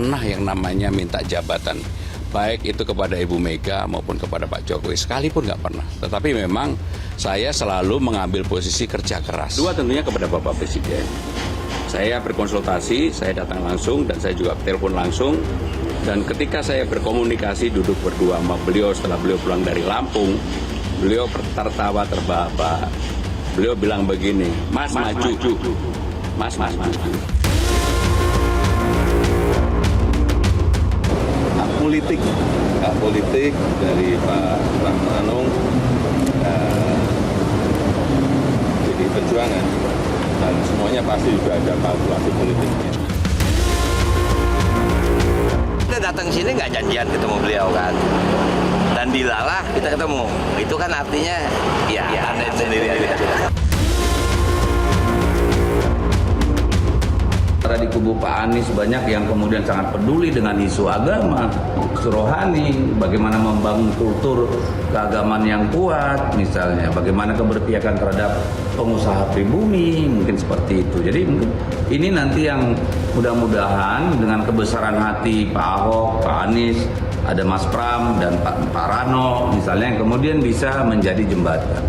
pernah yang namanya minta jabatan. Baik itu kepada Ibu Mega maupun kepada Pak Jokowi. Sekalipun nggak pernah. Tetapi memang saya selalu mengambil posisi kerja keras. Dua tentunya kepada Bapak Presiden. Saya berkonsultasi, saya datang langsung dan saya juga telepon langsung. Dan ketika saya berkomunikasi duduk berdua sama beliau setelah beliau pulang dari Lampung, beliau tertawa terbahak-bahak. Beliau bilang begini, Mas maju. Mas maju. Hak politik dari Pak Pramono Anung, jadi perjuangan, dan semuanya pasti juga ada kalkulasi politiknya. Kita datang sini nggak janjian ketemu beliau kan, dan dilalah kita ketemu, itu kan artinya ya ada sendiri aja. Di kubu Pak Anies banyak yang kemudian sangat peduli dengan isu agama, isu rohani, bagaimana membangun kultur keagamaan yang kuat, misalnya bagaimana keberpihakan terhadap pengusaha pribumi, mungkin seperti itu. Jadi mungkin ini nanti yang mudah-mudahan dengan kebesaran hati Pak Ahok, Pak Anies, ada Mas Pram dan Pak Rano misalnya yang kemudian bisa menjadi jembatan.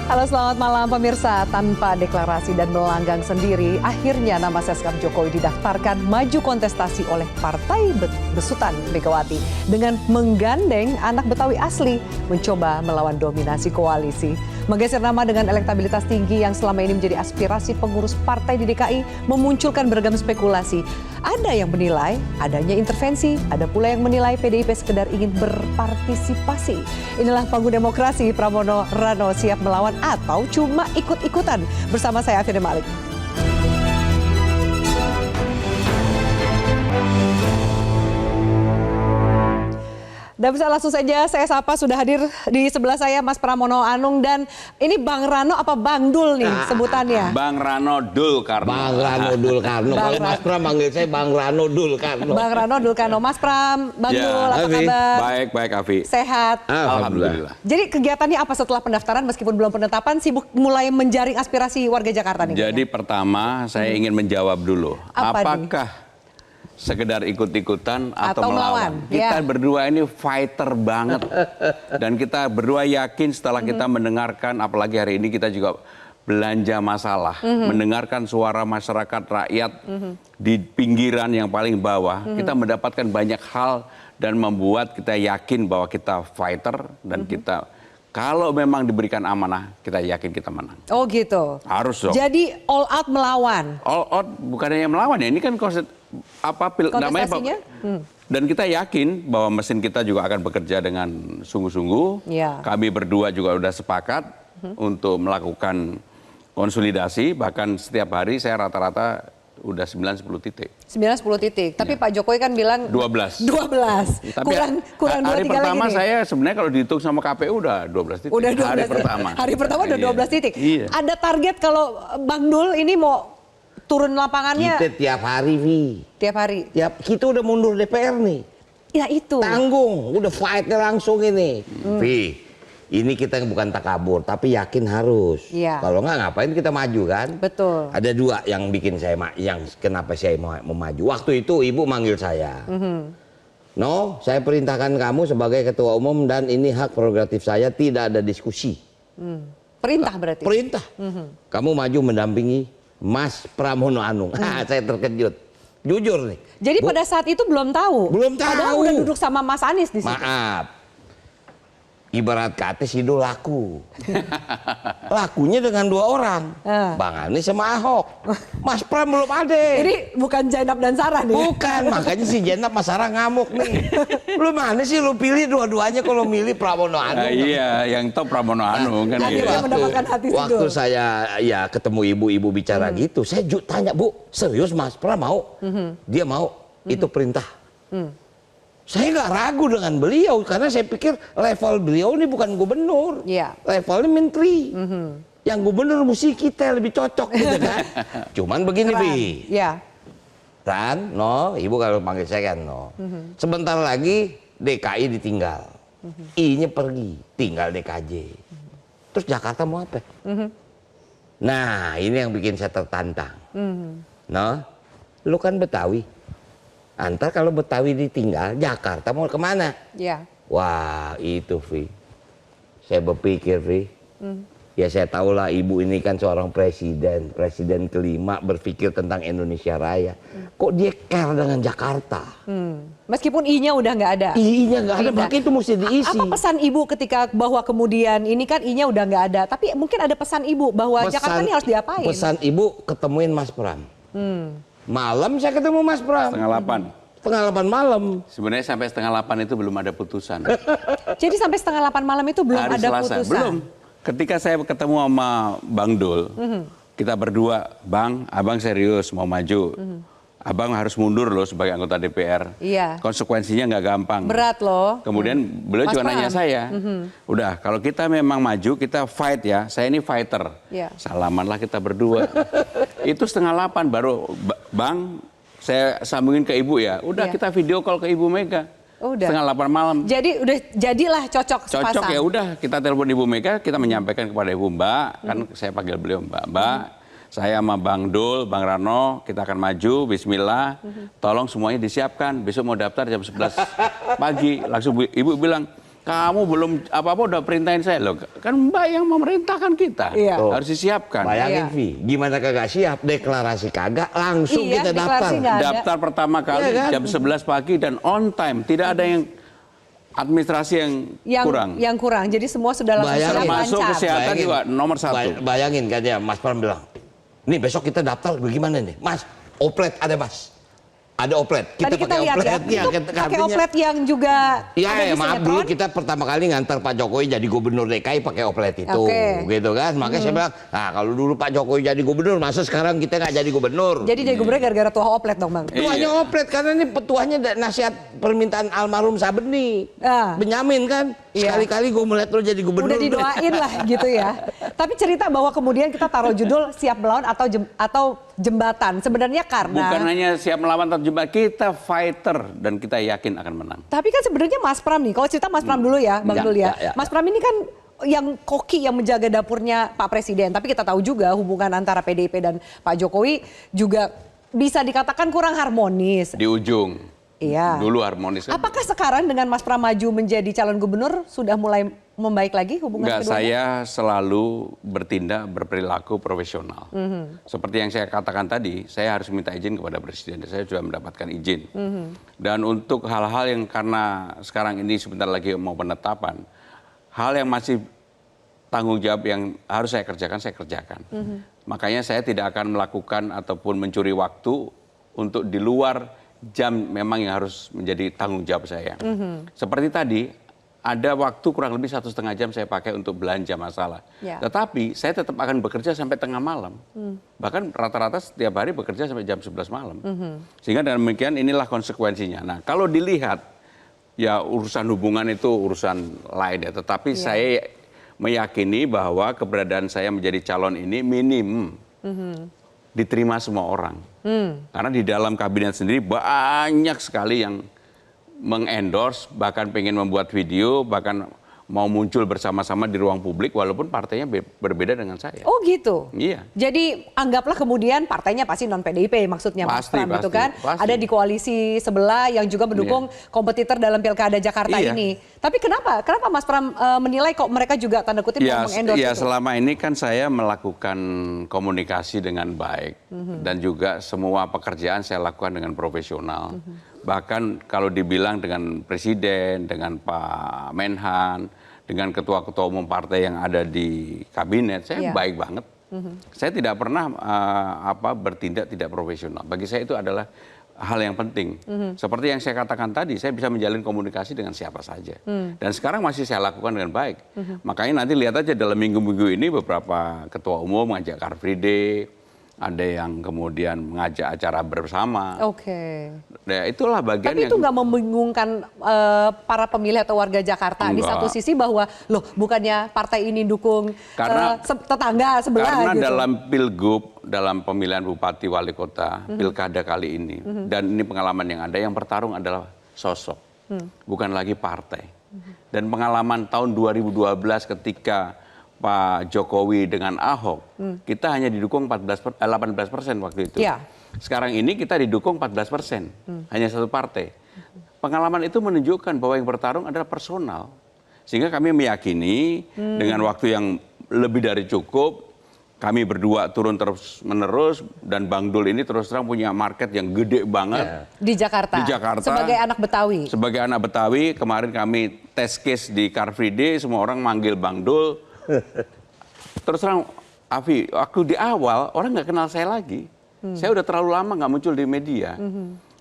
Halo, selamat malam pemirsa. Tanpa deklarasi dan melanggang sendiri, akhirnya nama Seskap Jokowi didaftarkan maju kontestasi oleh Partai Besutan Megawati dengan menggandeng anak Betawi asli mencoba melawan dominasi koalisi. Menggeser nama dengan elektabilitas tinggi yang selama ini menjadi aspirasi pengurus partai di DKI memunculkan beragam spekulasi. Ada yang menilai adanya intervensi, ada pula yang menilai PDIP sekedar ingin berpartisipasi. Inilah panggung demokrasi, Pramono Rano siap melawan atau cuma ikut-ikutan. Bersama saya Afifah Malik. Dan bisa langsung saja saya sapa, sudah hadir di sebelah saya Mas Pramono Anung, dan ini Bang Rano apa Bang Dul nih sebutannya? Bang Rano Dul Karno. Bang Rano Dul Karno. Kalau Mas Pram manggil saya Bang Rano Dul Karno. Bang Rano Dul Karno. Mas Pram, Bang Ya, Dul, apa Afi. kabar? Baik Afi. Sehat. Alhamdulillah. Jadi kegiatannya apa setelah pendaftaran meskipun belum penetapan, sibuk mulai menjaring aspirasi warga Jakarta nih? Jadi pertama saya ingin menjawab dulu. Apa Apakah sekedar ikut-ikutan Atau atau melawan? melawan, Kita ya. berdua ini fighter banget. Dan kita berdua yakin setelah kita mendengarkan, apalagi hari ini kita juga belanja masalah, mendengarkan suara masyarakat rakyat di pinggiran yang paling bawah, kita mendapatkan banyak hal dan membuat kita yakin bahwa kita fighter dan kita kalau memang diberikan amanah, kita yakin kita menang. Oh gitu. Harus dong. Jadi all out melawan. All out bukan hanya melawan ya, ini kan namanya Kontestasinya? dan kita yakin bahwa mesin kita juga akan bekerja dengan sungguh-sungguh. Ya. Kami berdua juga sudah sepakat untuk melakukan konsolidasi, bahkan setiap hari saya rata-rata udah 9-10 titik. 9-10 titik. Tapi Pak Jokowi kan bilang 12. 12. Tapi kurang 2-3 hari lagi pertama nih. saya sebenarnya kalau dihitung sama KPU udah 12 titik. Udah 12. Hari pertama. Hari pertama udah 12 titik. Iya. Ada target kalau Bang Dul ini mau turun lapangannya Kita tiap hari, Vi. tiap hari. Kita udah mundur DPR nih. Ya itu. Tanggung, udah fight-nya langsung ini. Vi, ini kita bukan takabur, tapi yakin harus. Iya. Kalau nggak ngapain kita maju kan? Betul. Ada dua yang bikin saya, yang kenapa saya mau maju. Waktu itu ibu manggil saya. No, saya perintahkan kamu sebagai ketua umum dan ini hak prerogatif saya, tidak ada diskusi. Perintah berarti. Perintah. Kamu maju mendampingi Mas Pramono Anung. Saya terkejut. Jujur nih. Jadi pada saat itu belum tahu. Belum Padahal tahu. udah duduk sama Mas Anies di situ. Maaf. Ibarat kata Sido laku. Lakunya dengan dua orang. Bang Anies sama Ahok. Mas Pram belum ada. Ini bukan Zainab dan Sarah nih. Bukan, makanya si Zainab Mas Sarah ngamuk nih. Lu mana sih lu pilih dua-duanya kalau milih Pramono Anung. Iya, yang top Pramono Anung kan. Akhirnya gitu. mendapatkan hati Sidul. Waktu saya ya ketemu ibu-ibu bicara gitu, saya tanya, Bu, serius Mas Pram mau? Dia mau, itu perintah. Saya nggak ragu dengan beliau karena saya pikir level beliau ini bukan gubernur, Iya. levelnya menteri. Yang gubernur mesti kita lebih cocok gitu kan. Cuman begini, Ran. Bi. Ya. Ran, Ibu kalau panggil saya kan, Sebentar lagi DKI ditinggal. I-nya pergi, tinggal DKJ. Terus Jakarta mau apa? Nah, ini yang bikin saya tertantang. Lu kan Betawi. Antar kalau Betawi ditinggal, Jakarta mau kemana? Ya. Wah, itu, Vi. Saya berpikir, Vi. Ya saya tahulah ibu ini kan seorang presiden kelima berpikir tentang Indonesia Raya. Kok dia care dengan Jakarta? Meskipun I-nya udah nggak ada. I-nya nggak ada, Pindah. makanya itu mesti diisi. Apa pesan ibu ketika bahwa kemudian ini kan I-nya udah nggak ada, tapi mungkin ada pesan ibu bahwa Jakarta ini harus diapain? Pesan ibu ketemuin Mas Pram. Malam saya ketemu Mas Pram. 7:30. 7:30 malam. Sebenarnya sampai 7:30 itu belum ada putusan. Jadi sampai 7:30 malam itu belum Hari ada Selasa. putusan. Belum. Ketika saya ketemu sama Bang Dul, kita berdua, Bang, abang serius mau maju. Abang harus mundur loh sebagai anggota DPR. Iya. Konsekuensinya nggak gampang. Berat loh. Kemudian beliau Mas juga nanya Pram. saya, udah kalau kita memang maju, kita fight ya. Saya ini fighter. Iya. Salamanlah kita berdua. Itu 7:30 baru, Bang, saya sambungin ke Ibu ya. Udah Iya. kita video call ke Ibu Mega. Udah. 7:30 malam. Jadi udah jadilah cocok Cocok sepasang. ya udah kita telepon Ibu Mega, kita menyampaikan kepada Ibu Mbak, kan saya panggil beliau Mbak, saya sama Bang Dul, Bang Rano, kita akan maju, bismillah, tolong semuanya disiapkan, besok mau daftar jam 11 pagi, langsung Ibu bilang, kamu belum apa-apa udah perintahin saya loh, kan Mbak yang memerintahkan kita, Iya. harus disiapkan. Bayangin, Iya. Vi, gimana kagak siap, deklarasi kagak, langsung Iya, kita daftar. deklarasi nggak ada. Daftar pertama kali Iya kan? jam 11 pagi dan on time, tidak ada yang administrasi yang kurang. Yang kurang. Jadi semua sudah langsung Bayangin. siap Termasuk lancar. kesehatan juga nomor 1. Bayangin kan ya, Mas Pram bilang, nih besok kita daftar bagaimana nih? Mas, oplet ada Mas. Ada oplet. Tadi kita lihat ya, itu pakai oplet yang juga ada di Ya, maaf dulu sinetron. kita pertama kali ngantar Pak Jokowi jadi gubernur DKI pakai oplet itu, Oke. gitu kan? Makanya saya bilang, nah kalau dulu Pak Jokowi jadi gubernur, masa sekarang kita nggak jadi gubernur? Jadi jadi gubernur gara-gara tuah oplet dong, Bang. Tuanya oplet karena ini petuahnya nasihat permintaan almarhum Sabeni, Ah. Benyamin kan? Iya. Sekali-kali gue melihat lo jadi gubernur. Udah didoain lah gitu ya. Tapi cerita bahwa kemudian kita taruh judul siap melawan atau jembatan. Sebenarnya karena Bukan hanya siap melawan terjebak, kita fighter dan kita yakin akan menang. tapi kan sebenarnya Mas Pram nih, kalau cerita Mas Pram dulu ya, Bang Dul ya. ya. Mas Pram ini kan yang koki yang menjaga dapurnya Pak Presiden. Tapi kita tahu juga hubungan antara PDIP dan Pak Jokowi juga bisa dikatakan kurang harmonis. Di ujung. Iya. Dulu harmonis kan. Apakah sekarang dengan Mas Pram maju menjadi calon gubernur sudah mulai membaik lagi hubungan Enggak, keduanya? saya selalu bertindak berperilaku profesional. Seperti yang saya katakan tadi, saya harus minta izin kepada Presiden. Saya sudah mendapatkan izin. Dan untuk hal-hal yang karena sekarang ini sebentar lagi mau penetapan, hal yang masih tanggung jawab yang harus saya kerjakan. Makanya saya tidak akan melakukan ataupun mencuri waktu untuk di luar jam memang yang harus menjadi tanggung jawab saya. Seperti tadi, ada waktu kurang lebih 1,5 jam saya pakai untuk belanja masalah. Ya. Tetapi saya tetap akan bekerja sampai tengah malam. Bahkan rata-rata setiap hari bekerja sampai jam 11 malam. Sehingga dengan demikian inilah konsekuensinya. Nah, kalau dilihat, ya urusan hubungan itu urusan lain ya. Tetapi saya meyakini bahwa keberadaan saya menjadi calon ini minim diterima semua orang. Karena di dalam kabinet sendiri banyak sekali yang mengendorse, bahkan pengen membuat video, bahkan mau muncul bersama-sama di ruang publik walaupun partainya berbeda dengan saya. Oh gitu. Iya. Jadi anggaplah kemudian partainya pasti non PDIP maksudnya Mas Pasti, Pram gitu pasti, kan. pasti. Ada di koalisi sebelah yang juga mendukung kompetitor dalam Pilkada Jakarta Iya. ini. Tapi kenapa Mas Pram menilai kok mereka juga tanda kutip mau mengendorse ya itu? selama ini kan saya melakukan komunikasi dengan baik dan juga semua pekerjaan saya lakukan dengan profesional. Bahkan kalau dibilang dengan Presiden, dengan Pak Menhan, dengan ketua-ketua umum partai yang ada di kabinet, saya Iya. baik banget. Saya tidak pernah bertindak tidak profesional. Bagi saya itu adalah hal yang penting. Seperti yang saya katakan tadi, saya bisa menjalin komunikasi dengan siapa saja. Dan sekarang masih saya lakukan dengan baik. Makanya nanti lihat aja dalam minggu-minggu ini beberapa ketua umum ngajak Car Free Day, ada yang kemudian mengajak acara bersama. Oke. Ya, itulah bagian Tapi yang itu nggak membingungkan para pemilih atau warga Jakarta di Enggak. satu sisi bahwa loh bukannya partai ini dukung Karena- tetangga sebelah karena gitu. dalam pilgub, dalam pemilihan bupati wali kota, pilkada kali ini, dan ini pengalaman yang ada, yang bertarung adalah sosok, bukan lagi partai. Dan pengalaman tahun 2012 ketika Pak Jokowi dengan Ahok, kita hanya didukung 18% waktu itu. Ya. Sekarang ini kita didukung 14%, hanya satu partai. Pengalaman itu menunjukkan bahwa yang bertarung adalah personal. Sehingga kami meyakini dengan waktu yang lebih dari cukup, kami berdua turun terus menerus, dan Bang Dul ini terus terang punya market yang gede banget. Di Jakarta. Di Jakarta. Sebagai anak Betawi. Sebagai anak Betawi, kemarin kami test case di Car Free Day, semua orang manggil Bang Dul. Terus terang, Afi, waktu di awal orang nggak kenal saya lagi. Saya udah terlalu lama nggak muncul di media.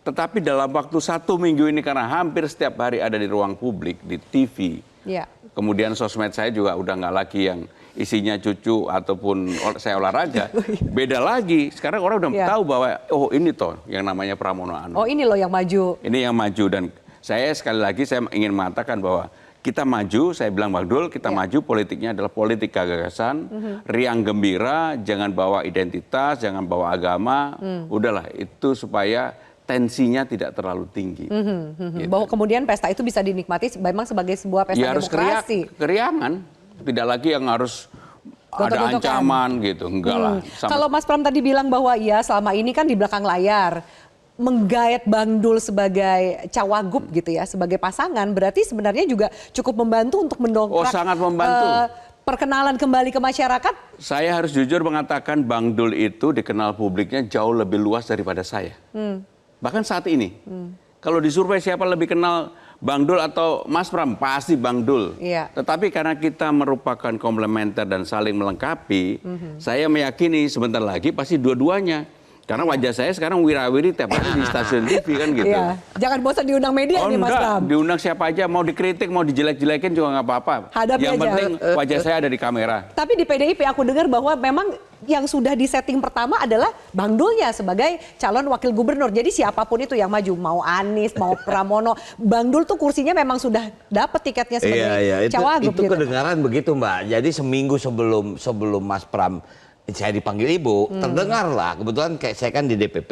Tetapi dalam waktu 1 minggu ini, karena hampir setiap hari ada di ruang publik, di TV, Ya. kemudian sosmed saya juga udah nggak lagi yang isinya cucu ataupun saya olahraga. Beda lagi, sekarang orang udah Ya. tahu bahwa, oh ini toh yang namanya Pramono Anung. Oh ini loh yang maju. Ini yang maju, dan saya sekali lagi saya ingin mengatakan bahwa kita maju, saya bilang Bang Dul, kita maju, politiknya adalah politik gagasan, riang gembira, jangan bawa identitas, jangan bawa agama, udahlah itu supaya tensinya tidak terlalu tinggi. Gitu. Bahwa kemudian pesta itu bisa dinikmati memang sebagai sebuah pesta Ya harus demokrasi. keriangan, tidak lagi yang harus ada Gontok-gontokan. ancaman gitu, enggak lah. Kalau Mas Pram tadi bilang bahwa ya selama ini kan di belakang layar menggait Bang Dul sebagai cawagup gitu ya, sebagai pasangan, berarti sebenarnya juga cukup membantu untuk mendongkrak sangat membantu. Perkenalan kembali ke masyarakat. Saya harus jujur mengatakan Bang Dul itu dikenal publiknya jauh lebih luas daripada saya. Bahkan saat ini. Kalau disurvei siapa lebih kenal Bang Dul atau Mas Pram, pasti Bang Dul. Iya. Tetapi karena kita merupakan komplementer dan saling melengkapi, saya meyakini sebentar lagi pasti dua-duanya. Karena wajah saya sekarang wirawiri tiap hari di stasiun TV kan gitu. Iya. Jangan bosan diundang media Oh nih Mas enggak, Pram. diundang siapa aja, mau dikritik, mau dijelek-jelekin juga nggak apa-apa. Hadapi Yang aja. penting wajah saya ada di kamera. Tapi di PDIP aku dengar bahwa memang yang sudah disetting pertama adalah Bang Dulnya sebagai calon wakil gubernur. Jadi siapapun itu yang maju, mau Anies, mau Pramono, Bang Dul tuh kursinya memang sudah dapat tiketnya sebagai cawagup itu gitu. kedengaran begitu Mbak. Jadi seminggu sebelum Mas Pram saya dipanggil ibu, terdengar lah. Kebetulan kayak saya kan di DPP,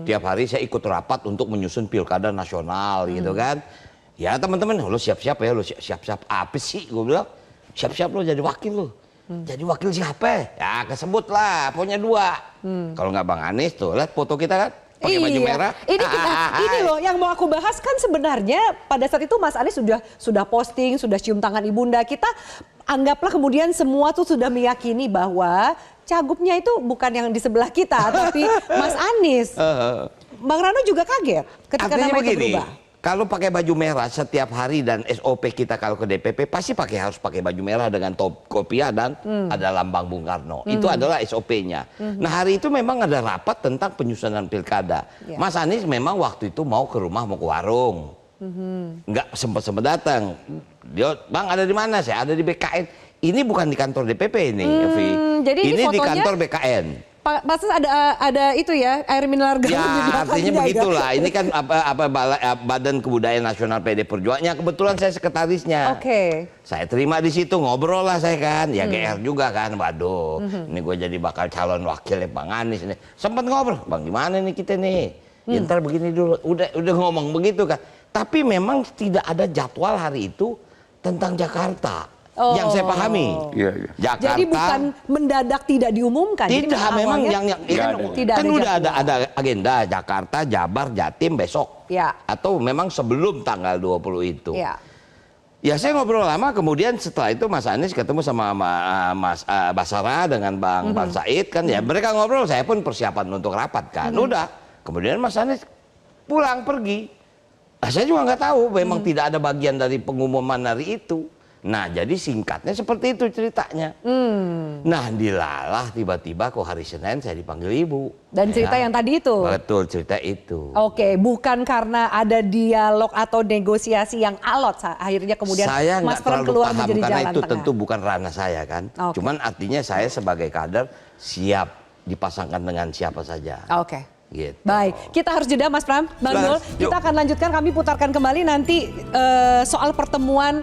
tiap hari saya ikut rapat untuk menyusun pilkada nasional gitu kan. Ya teman-teman, lo siap-siap ya, lo siap-siap apa sih? Gue bilang, siap-siap lo jadi wakil lo. Jadi wakil siapa? Ya kesebut lah, pokoknya 2. Kalau nggak Bang Anies tuh, lihat foto kita kan. Pakai baju merah. Ini loh yang mau aku bahas kan sebenarnya pada saat itu Mas Anies sudah posting, sudah cium tangan ibunda. Kita anggaplah kemudian semua tuh sudah meyakini bahwa cagupnya itu bukan yang di sebelah kita, tapi Mas Anies. Bang Rano juga kaget ketika Artinya nama itu begini, berubah. kalau pakai baju merah setiap hari dan SOP kita kalau ke DPP pasti harus pakai baju merah dengan top kopiah dan ada lambang Bung Karno. Itu adalah SOP-nya. Nah hari itu memang ada rapat tentang penyusunan pilkada. Ya. Mas Anies memang waktu itu mau ke rumah, mau ke warung. Nggak sempat datang. Dia, Bang ada di mana? Saya ada di BKN. Ini bukan di kantor DPP ini, Evi. Jadi ini ini di fotonya- kantor BKN. Pak Mas ada itu ya air mineral galon di Ya belakangnya artinya ya. begitulah. Ini kan Badan Kebudayaan Nasional PD Perjuangan. Kebetulan saya sekretarisnya. Oke. Saya terima di situ, ngobrol lah saya kan. Ya GR juga kan. Waduh, ini gue jadi bakal calon wakilnya Bang Anies nih. Sempat ngobrol, Bang gimana nih kita nih? Ya, ntar begini dulu. Udah ngomong begitu kan. Tapi memang tidak ada jadwal hari itu tentang Jakarta. Yang saya pahami. Iya, iya. Jakarta. Jadi bukan mendadak tidak diumumkan. Jadi Tidak, memang awalnya- yang Nggak kan, ada. Tidak kan ada udah jadwal. ada agenda Jakarta, Jabar, Jatim besok. Ya. Atau memang sebelum tanggal 20 itu. Ya. Ya saya ngobrol lama, kemudian setelah itu Mas Anies ketemu sama Mas Basara dengan Bang Said kan. Ya mereka ngobrol, saya pun persiapan untuk rapat kan. Udah, kemudian Mas Anies pulang pergi. Nah, saya juga nggak tahu, memang tidak ada bagian dari pengumuman hari itu. Nah jadi singkatnya seperti itu ceritanya. Nah dilalah tiba-tiba kok hari Senin saya dipanggil ibu. Dan cerita Ya. yang tadi itu. Betul, cerita itu. Oke, bukan karena ada dialog atau negosiasi yang alot akhirnya kemudian Saya Mas nggak Pram terlalu keluar paham menjadi karena jalan itu tengah. tentu bukan ranah saya kan. Oke. Cuman artinya saya sebagai kader siap dipasangkan dengan siapa saja. Oke. Gitu. Baik, kita harus jeda Mas Pram, Bang Dul. Kita akan lanjutkan, kami putarkan kembali nanti soal pertemuan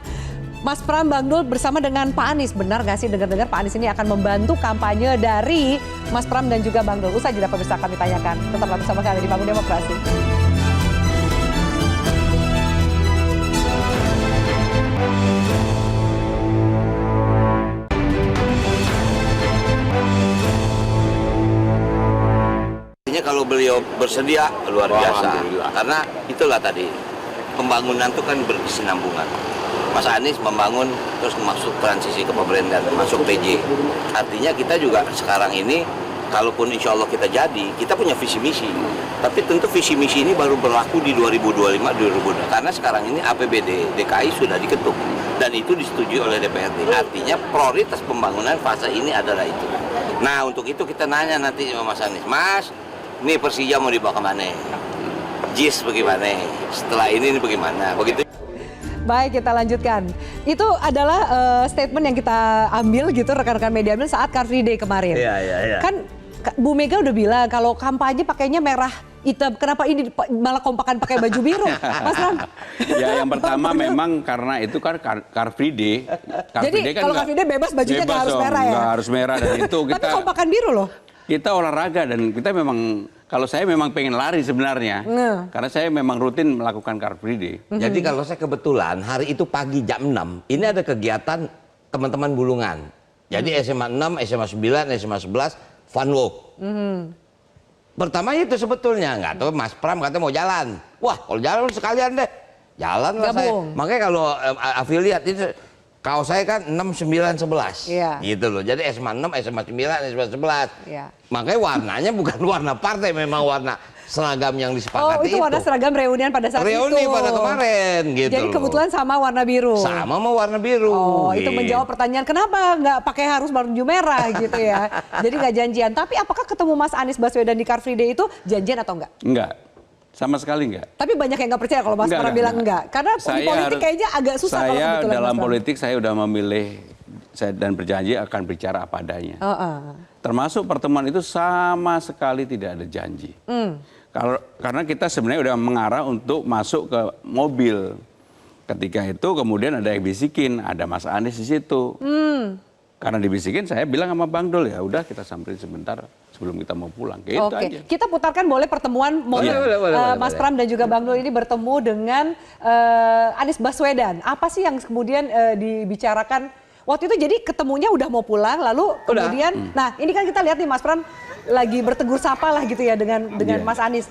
Mas Pram, Bang Dul bersama dengan Pak Anies. Benar nggak sih dengar-dengar Pak Anies ini akan membantu kampanye dari Mas Pram dan juga Bang Dul? Usai jeda pemirsa kami tanyakan. Tetaplah bersama kami di Bangun Demokrasi. Kalau beliau bersedia luar biasa, Alhamdulillah. karena itulah tadi pembangunan itu kan berkesinambungan. Mas Anies membangun terus masuk transisi ke pemerintahan, masuk PJ. Artinya kita juga sekarang ini, kalaupun insya Allah kita jadi, kita punya visi misi. Tapi tentu visi misi ini baru berlaku di 2025-2020. Karena sekarang ini APBD DKI sudah diketuk dan itu disetujui oleh DPRD. Artinya prioritas pembangunan fase ini adalah itu. Nah untuk itu kita nanya nanti sama Mas Anies, Mas, ini Persija mau dibawa kemana? JIS bagaimana? Setelah ini bagaimana? Begitu. Baik, kita lanjutkan. Itu adalah statement yang kita ambil gitu, rekan-rekan media ambil saat Car Free Day kemarin. Iya. Kan Bu Mega udah bilang kalau kampanye pakainya merah hitam, kenapa ini malah kompakan pakai baju biru, Mas Ram? Ya yang pertama memang karena itu kan Car Free Day. Jadi kalau Car Free Day bebas bajunya nggak harus merah ya? Nggak harus merah dan itu kita. Tapi kompakan biru loh. Kita olahraga dan kita memang, kalau saya memang pengen lari sebenarnya. Karena saya memang rutin melakukan Car Free Day. Jadi kalau saya kebetulan hari itu pagi jam 6, ini ada kegiatan teman-teman Bulungan. Jadi SMA 6, SMA 9, SMA 11, fun walk. Pertama itu sebetulnya, nggak tahu Mas Pram katanya mau jalan. Wah kalau jalan sekalian deh. Jalan lah saya. Makanya kalau afiliat itu, kaos saya kan 6, 9, 11. Iya. Gitu loh. Jadi SMA 6, SMA 9, SMA 11. Iya. Makanya warnanya bukan warna partai, memang warna seragam yang disepakati. Oh itu warna seragam reunian pada saat itu. Reuni pada kemarin gitu. Jadi kebetulan sama warna biru. Sama mau warna biru. Oh itu gitu. menjawab pertanyaan kenapa nggak pakai harus baju merah gitu ya. Jadi nggak janjian. Tapi apakah ketemu Mas Anies Baswedan di Car Free Day itu janjian atau enggak? Enggak. Sama sekali enggak. Tapi banyak yang nggak percaya kalau Mas Pram bilang enggak. Karena di politik kayaknya agak susah kalau Saya kebetulan dalam Mas Pram. politik saya udah memilih dan berjanji akan bicara apa adanya. Termasuk pertemuan itu sama sekali tidak ada janji. Karena kita sebenarnya udah mengarah untuk masuk ke mobil. Ketika itu kemudian ada yang bisikin, ada Mas Anies di situ. Karena dibisikin saya bilang sama Bang Dul, ya udah kita samperin sebentar sebelum kita mau pulang. Gitu aja. Kita putarkan boleh pertemuan Boleh. Mas Pram dan juga Bang Dul ini bertemu dengan Anies Baswedan. Apa sih yang kemudian dibicarakan waktu itu? Jadi ketemunya udah mau pulang, lalu kemudian, nah ini kan kita lihat nih Mas Pram lagi bertegur sapa lah gitu ya dengan Mas Anies.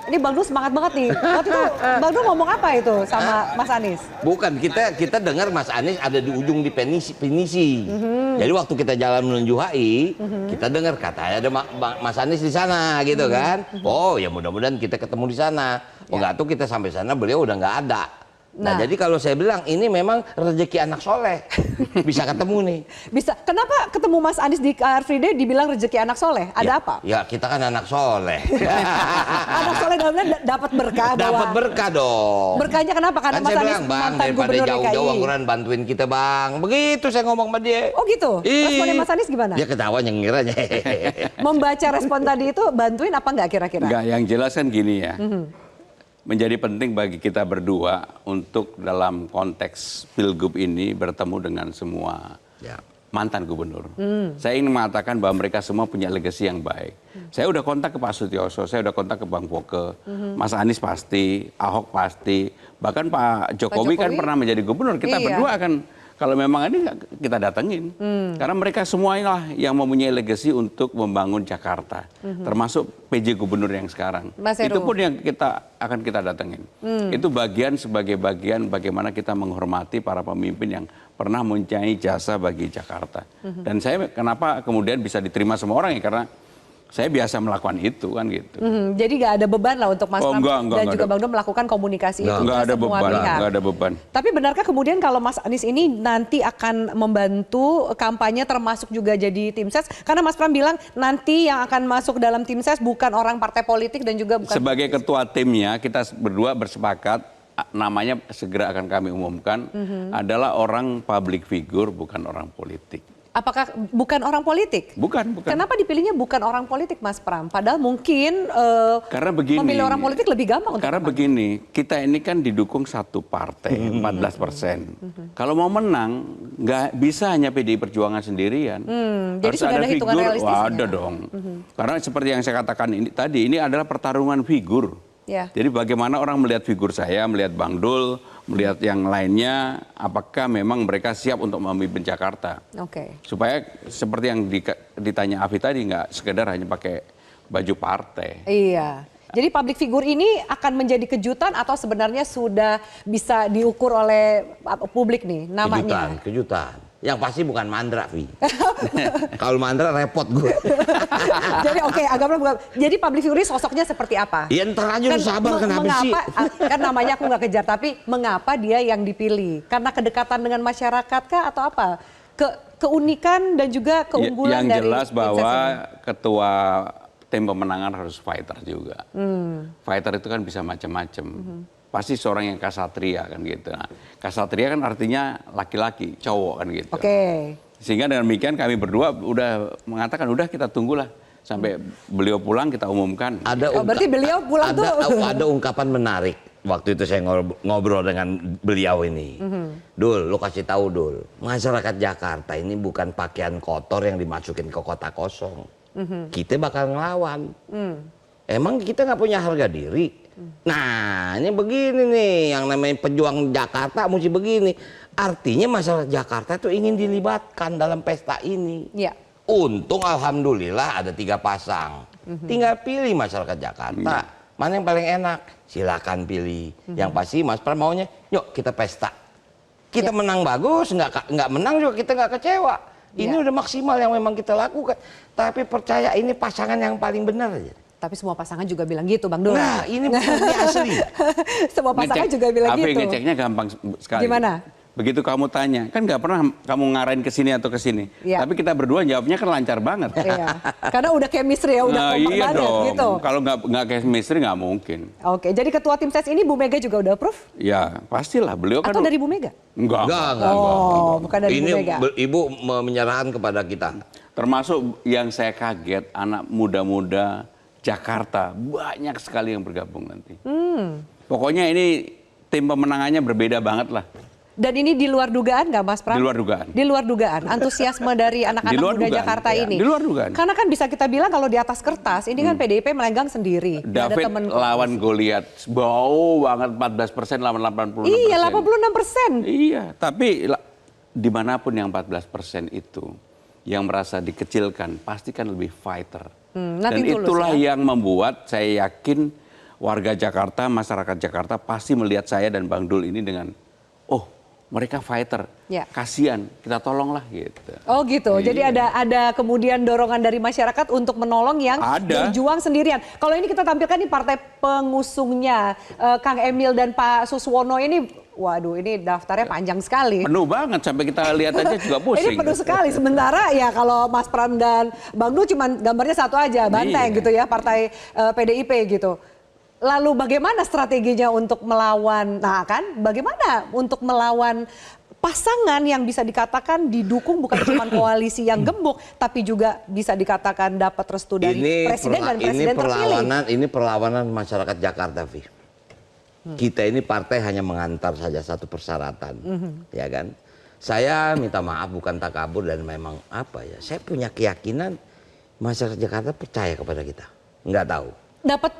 Ini Bang Dul semangat banget nih. Waktu itu Bang Dul ngomong apa itu sama Mas Anies? Bukan, kita dengar Mas Anies ada di ujung di penisi. Jadi waktu kita jalan menuju HI, kita dengar katanya ada Mas Anies di sana gitu kan. Oh ya mudah-mudahan kita ketemu di sana. Oh nggak tahu kita sampai sana beliau udah nggak ada. Nah, jadi kalau saya bilang ini memang rezeki anak soleh. Bisa ketemu nih. Bisa. Kenapa ketemu Mas Anies di Car Free Day dibilang rezeki anak soleh? Ada apa? Ya kita kan anak soleh. Anak soleh dalamnya dapat berkah. Dapat berkah dong. Berkahnya kenapa? Karena Kan Mas saya Anies bilang, Bang, mantan daripada gubernur jauh-jauh DKI. angguran bantuin kita, Bang. Begitu saya ngomong sama dia. Oh gitu? Responnya Mas Anies gimana? Dia ketawa nyengiranya. Membaca respon tadi itu bantuin apa enggak kira-kira? Enggak, yang jelas kan gini ya. Menjadi penting bagi kita berdua untuk dalam konteks Pilgub ini bertemu dengan semua mantan gubernur. Saya ingin mengatakan bahwa mereka semua punya legasi yang baik. Saya udah kontak ke Pak Sutioso, saya udah kontak ke Bang Poke, Mas Anies pasti, Ahok pasti, bahkan Pak Jokowi kan pernah menjadi gubernur. Kita berdua akan, kalau memang ini kita datengin. Karena mereka semua inilah yang mempunyai legasi untuk membangun Jakarta. Termasuk PJ gubernur yang sekarang. Itu pun yang akan kita datengin. Itu sebagai bagian bagaimana kita menghormati para pemimpin yang pernah mempunyai jasa bagi Jakarta. Dan saya kenapa kemudian bisa diterima semua orang ya, karena saya biasa melakukan itu kan gitu. Jadi nggak ada beban lah untuk Mas Pram dan juga Bang Dul melakukan komunikasi itu. Nggak ada beban. Tapi benarkah kemudian kalau Mas Anies ini nanti akan membantu kampanye termasuk juga jadi tim ses? Karena Mas Pram bilang nanti yang akan masuk dalam tim ses bukan orang partai politik dan juga bukan. Sebagai ketua timnya kita berdua bersepakat namanya segera akan kami umumkan adalah orang public figure bukan orang politik. Apakah bukan orang politik? Bukan. Kenapa dipilihnya bukan orang politik, Mas Pram? Padahal mungkin Karena begini, memilih orang politik lebih gampang. Karena begini, kita ini kan didukung satu partai, 14%. Kalau mau menang, nggak bisa hanya PDI Perjuangan sendirian. Jadi Harus sudah ada hitungan realistisnya. Ada dong. Karena seperti yang saya katakan ini tadi, ini adalah pertarungan figur. Ya. Jadi bagaimana orang melihat figur saya, melihat Bang Dul, melihat yang lainnya, apakah memang mereka siap untuk memimpin Jakarta? Oke. Supaya seperti yang ditanya Afi tadi, nggak sekedar hanya pakai baju partai. Iya. Jadi public figure ini akan menjadi kejutan atau sebenarnya sudah bisa diukur oleh publik nih namanya? Kejutan. Yang pasti bukan Mandra, Vi. Kalau Mandra repot gue. Jadi oke, agak jadi public figure sosoknya seperti apa? Ya ntar aja lu sabar, kenapa sih? Kan namanya aku nggak kejar, tapi mengapa dia yang dipilih? Karena kedekatan dengan masyarakat kah atau apa? Keunikan dan juga keunggulan yang dari jelas bahwa ini. ketua tim pemenangan harus fighter juga. Fighter itu kan bisa macam-macam. Pasti seorang yang kasatria kan gitu. Nah, kasatria kan artinya laki-laki, cowok kan gitu. Oke. Sehingga dengan demikian kami berdua udah mengatakan udah kita tunggulah sampai beliau pulang kita umumkan. Berarti beliau pulang ada ungkapan menarik. Waktu itu saya ngobrol dengan beliau ini. Dul, lo kasih tahu Dul, masyarakat Jakarta ini bukan pakaian kotor yang dimasukin ke kota kosong. Kita bakal ngelawan. Emang kita nggak punya harga diri? Nah, ini begini nih, yang namanya pejuang Jakarta mesti begini. Artinya masyarakat Jakarta itu ingin dilibatkan dalam pesta ini. Ya. Untung alhamdulillah ada 3 pasang. Tinggal pilih masyarakat Jakarta. Mana yang paling enak? Silakan pilih. Yang pasti Mas Pram maunya, yuk kita pesta. Kita menang bagus, nggak menang juga kita nggak kecewa. Ini udah maksimal yang memang kita lakukan. Tapi percaya ini pasangan yang paling benar aja. Tapi semua pasangan juga bilang gitu, Bang Dul. Nah, ini asli. Semua pasangan juga bilang gitu. Ngeceknya gampang sekali. Gimana? Begitu kamu tanya, kan nggak pernah kamu ngarahin ke sini atau ke sini. Ya. Tapi kita berdua jawabnya kan lancar banget. Iya. Karena udah chemistry ya, udah kompak iya banget dong. gitu. Kalau nggak chemistry nggak mungkin. Oke, jadi ketua tim ses ini Bu Mega juga udah approve? Ya, pastilah beliau kan. Atau dari Bu Mega? Enggak. Bukan dari Ini Bu Mega. Ibu menyerahkan kepada kita. Termasuk yang saya kaget, anak muda-muda Jakarta, banyak sekali yang bergabung nanti. Pokoknya ini tim pemenangannya berbeda banget lah. Dan ini di luar dugaan nggak, Mas Pram? Di luar dugaan. Di luar dugaan, antusiasme dari anak-anak muda dugaan, Jakarta ya. ini. Di luar dugaan. Karena kan bisa kita bilang kalau di atas kertas, ini kan PDIP melenggang sendiri. Nggak ada David temen lawan Goliat, bau banget 14% lawan 86%. Iya, 86%. Iya, tapi dimanapun yang 14% itu, yang merasa dikecilkan, pasti kan lebih fighter. Dan itulah yang membuat saya yakin warga Jakarta, masyarakat Jakarta pasti melihat saya dan Bang Dul ini dengan, oh mereka fighter, kasihan, kita tolonglah gitu. Oh gitu, Iya. jadi ada kemudian dorongan dari masyarakat untuk menolong yang berjuang sendirian. Kalau ini kita tampilkan nih partai pengusungnya, Kang Emil dan Pak Suswono ini, waduh ini daftarnya panjang sekali. Penuh banget, sampai kita lihat aja juga pusing. Ini penuh sekali, sementara ya kalau Mas Pram dan Bang Dul cuma gambarnya satu aja, Banteng gitu ya, partai PDIP gitu. Lalu bagaimana strateginya untuk melawan, nah kan bagaimana untuk melawan pasangan yang bisa dikatakan didukung bukan cuma koalisi yang gembok, tapi juga bisa dikatakan dapat restu dari presiden dan presiden terpilih. Ini perlawanan masyarakat Jakarta, Vi. Kita ini partai hanya mengantar saja satu persyaratan, ya kan? Saya minta maaf bukan takabur dan memang apa ya? Saya punya keyakinan masyarakat Jakarta percaya kepada kita. Nggak tahu. Dapat